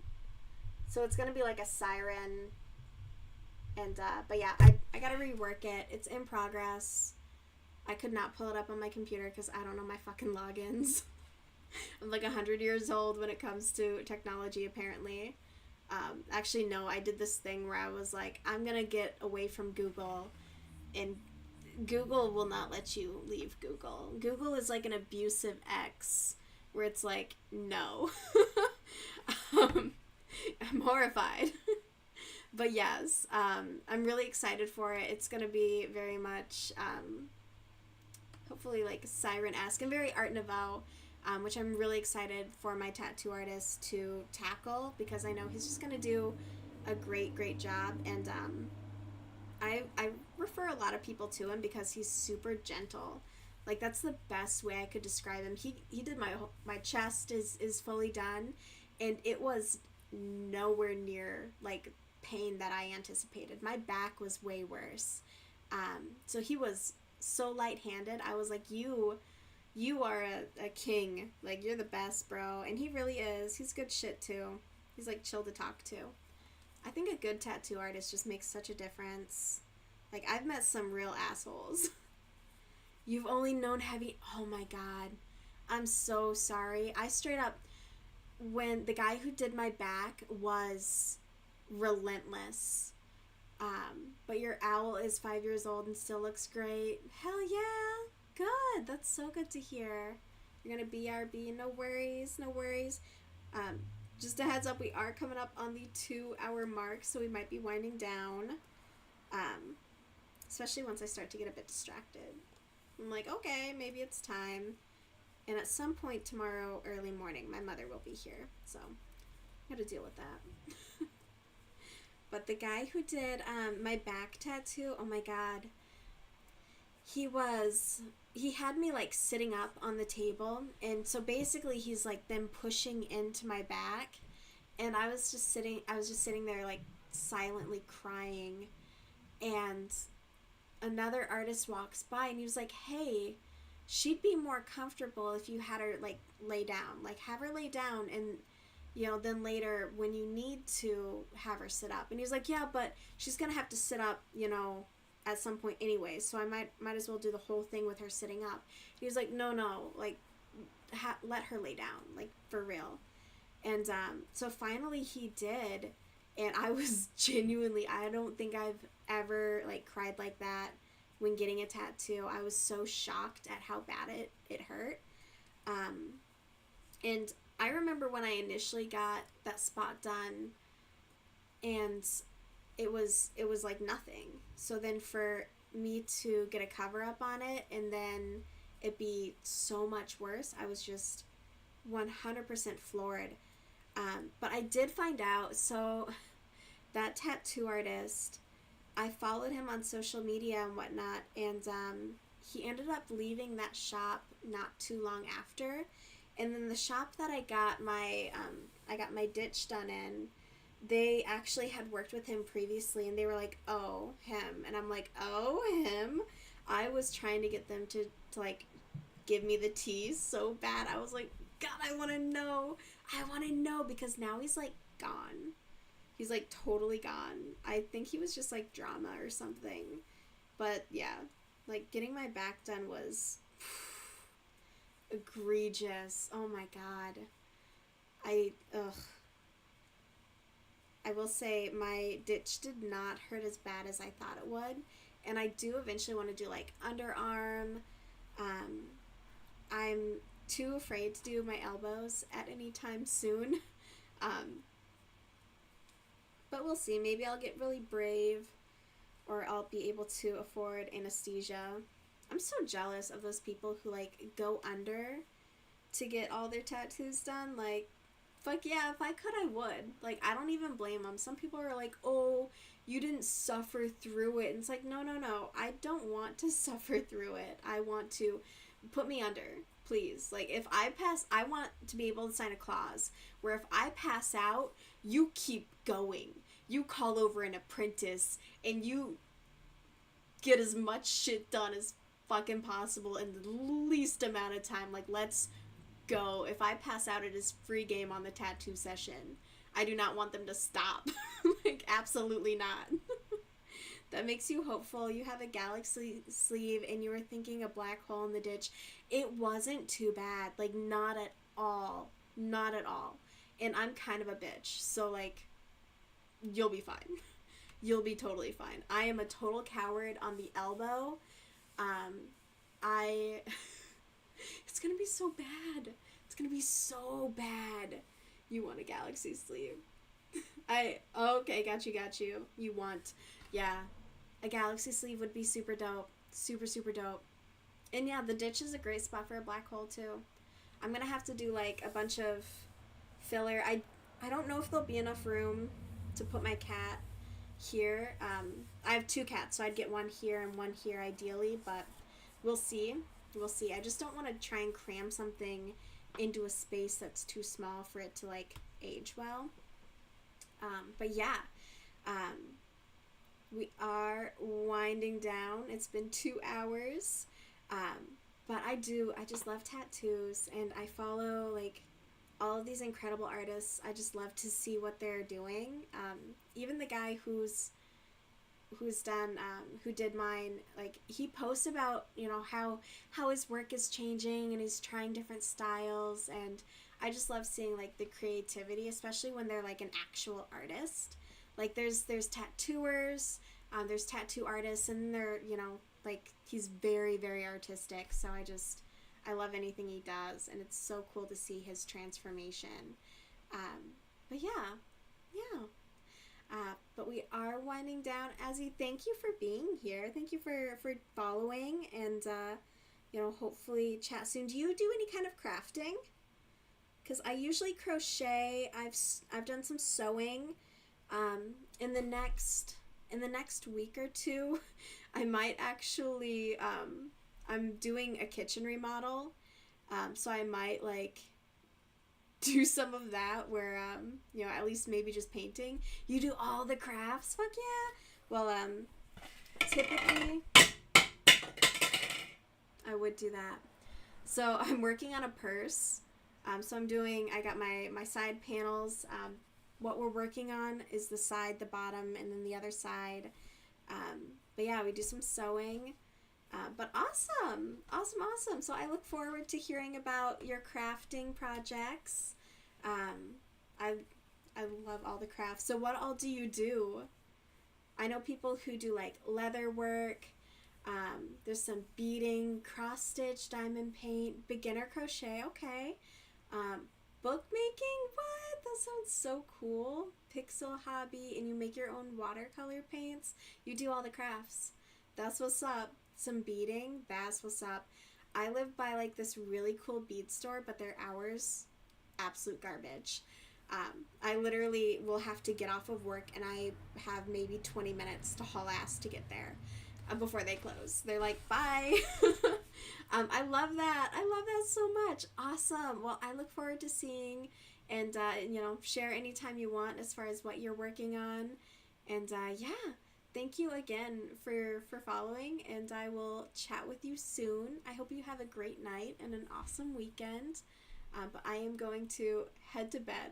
Speaker 1: So it's gonna be like a siren. And, but yeah, I gotta rework it. It's in progress. I could not pull it up on my computer because I don't know my fucking logins. I'm like 100 years old when it comes to technology, apparently. Actually, no, I did this thing where I was like, I'm gonna get away from Google, and Google will not let you leave Google. Google is like an abusive ex, where it's like, no. I'm horrified. But yes, I'm really excited for it. It's going to be very much, hopefully, like, siren-esque and very Art Nouveau, which I'm really excited for my tattoo artist to tackle, because I know he's just going to do a great, great job. And I refer a lot of people to him because he's super gentle. Like, that's the best way I could describe him. He did my chest is fully done, and it was nowhere near, like, pain that I anticipated. My back was way worse. So he was so light-handed. I was like, you are a king. Like, you're the best, bro. And he really is. He's good shit, too. He's, like, chill to talk to. I think a good tattoo artist just makes such a difference. Like, I've met some real assholes. You've only known heavy... Oh, my God. I'm so sorry. I straight up... When the guy who did my back was... relentless. But your owl is 5 years old and still looks great. Hell yeah. Good. That's so good to hear. You're gonna BRB. No worries. No worries. Just a heads up, we are coming up on the 2-hour mark, so we might be winding down. Especially once I start to get a bit distracted. I'm like, okay, maybe it's time. And at some point tomorrow, early morning, my mother will be here. So, I gotta deal with that. But the guy who did my back tattoo, oh my God, he had me like sitting up on the table, and so basically he's like then pushing into my back, and I was just sitting there like silently crying, and another artist walks by and he was like, hey, she'd be more comfortable if you had her like lay down, like have her lay down, and you know, then later when you need to have her sit up. And he was like, yeah, but she's gonna have to sit up, you know, at some point anyway, so I might as well do the whole thing with her sitting up. He was like, no, like let her lay down, like for real. And so finally he did, and I was genuinely, I don't think I've ever like cried like that when getting a tattoo. I was so shocked at how bad it hurt. And I remember when I initially got that spot done, and it was like nothing. So then for me to get a cover up on it and then it be so much worse, I was just 100% floored. But I did find out, so that tattoo artist, I followed him on social media and whatnot, and he ended up leaving that shop not too long after. And then the shop that I got my ditch done in, they actually had worked with him previously, and they were like, oh, him. And I'm like, oh, him? I was trying to get them to like, give me the tea so bad. I was like, God, I want to know. I want to know, because now he's, like, gone. He's, like, totally gone. I think he was just, like, drama or something. But, yeah. Like, getting my back done was egregious. Oh, my God. Ugh. I will say my ditch did not hurt as bad as I thought it would. And I do eventually want to do, like, underarm. I'm too afraid to do my elbows at any time soon. But we'll see. Maybe I'll get really brave, or I'll be able to afford anesthesia. I'm so jealous of those people who, like, go under to get all their tattoos done. Like, fuck yeah, if I could, I would. Like, I don't even blame them. Some people are like, oh, you didn't suffer through it. And it's like, no. I don't want to suffer through it. I want to put me under, please. Like, if I pass, I want to be able to sign a clause where if I pass out, you keep going. You call over an apprentice and you get as much shit done as fucking possible in the least amount of time. Like, let's go. If I pass out, it is free game on the tattoo session. I do not want them to stop. Like, absolutely not. That makes you hopeful. You have a galaxy sleeve and you were thinking a black hole in the ditch. It wasn't too bad. Like, not at all. Not at all. And I'm kind of a bitch. So, like, you'll be fine. You'll be totally fine. I am a total coward on the elbow. It's gonna be so bad. It's gonna be so bad. You want a galaxy sleeve. Okay, got you. You want, yeah. A galaxy sleeve would be super dope. Super, super dope. And yeah, the ditch is a great spot for a black hole too. I'm gonna have to do like a bunch of filler. I don't know if there'll be enough room to put my cat here. I have 2 cats, so I'd get one here and one here ideally, but we'll see. We'll see. I just don't want to try and cram something into a space that's too small for it to like age well. But yeah, we are winding down. It's been 2 hours. But I just love tattoos, and I follow like all of these incredible artists. I just love to see what they're doing. Even the guy who's done, who did mine, like, he posts about, you know, how his work is changing and he's trying different styles, and I just love seeing, like, the creativity, especially when they're, like, an actual artist. Like, there's tattooers, there's tattoo artists, and they're, you know, like, he's very, very artistic, so I love anything he does, and it's so cool to see his transformation. But yeah. But we are winding down. Azzy, thank you for being here. Thank you for following, and, you know, hopefully chat soon. Do you do any kind of crafting? Because I usually crochet. I've done some sewing. In the next week or two, I might actually, I'm doing a kitchen remodel, so I might, like, do some of that where, you know, at least maybe just painting. You do all the crafts? Fuck yeah! Well, typically, I would do that. So, I'm working on a purse. So I got my side panels. What we're working on is the side, the bottom, and then the other side. But yeah, we do some sewing. But awesome. So I look forward to hearing about your crafting projects. I love all the crafts. So what all do you do? I know people who do like leather work. There's some beading, cross stitch, diamond paint, beginner crochet. Okay. Bookmaking. What? That sounds so cool. Pixel hobby, and you make your own watercolor paints. You do all the crafts. That's what's up. Some beading. That's what's up. I live by like this really cool bead store, but their hours, absolute garbage. I literally will have to get off of work, and I have maybe 20 minutes to haul ass to get there before they close. They're like, bye. I love that. I love that so much. Awesome. Well, I look forward to seeing and, share anytime you want as far as what you're working on. And yeah, thank you again for following, and I will chat with you soon. I hope you have a great night and an awesome weekend. But I am going to head to bed.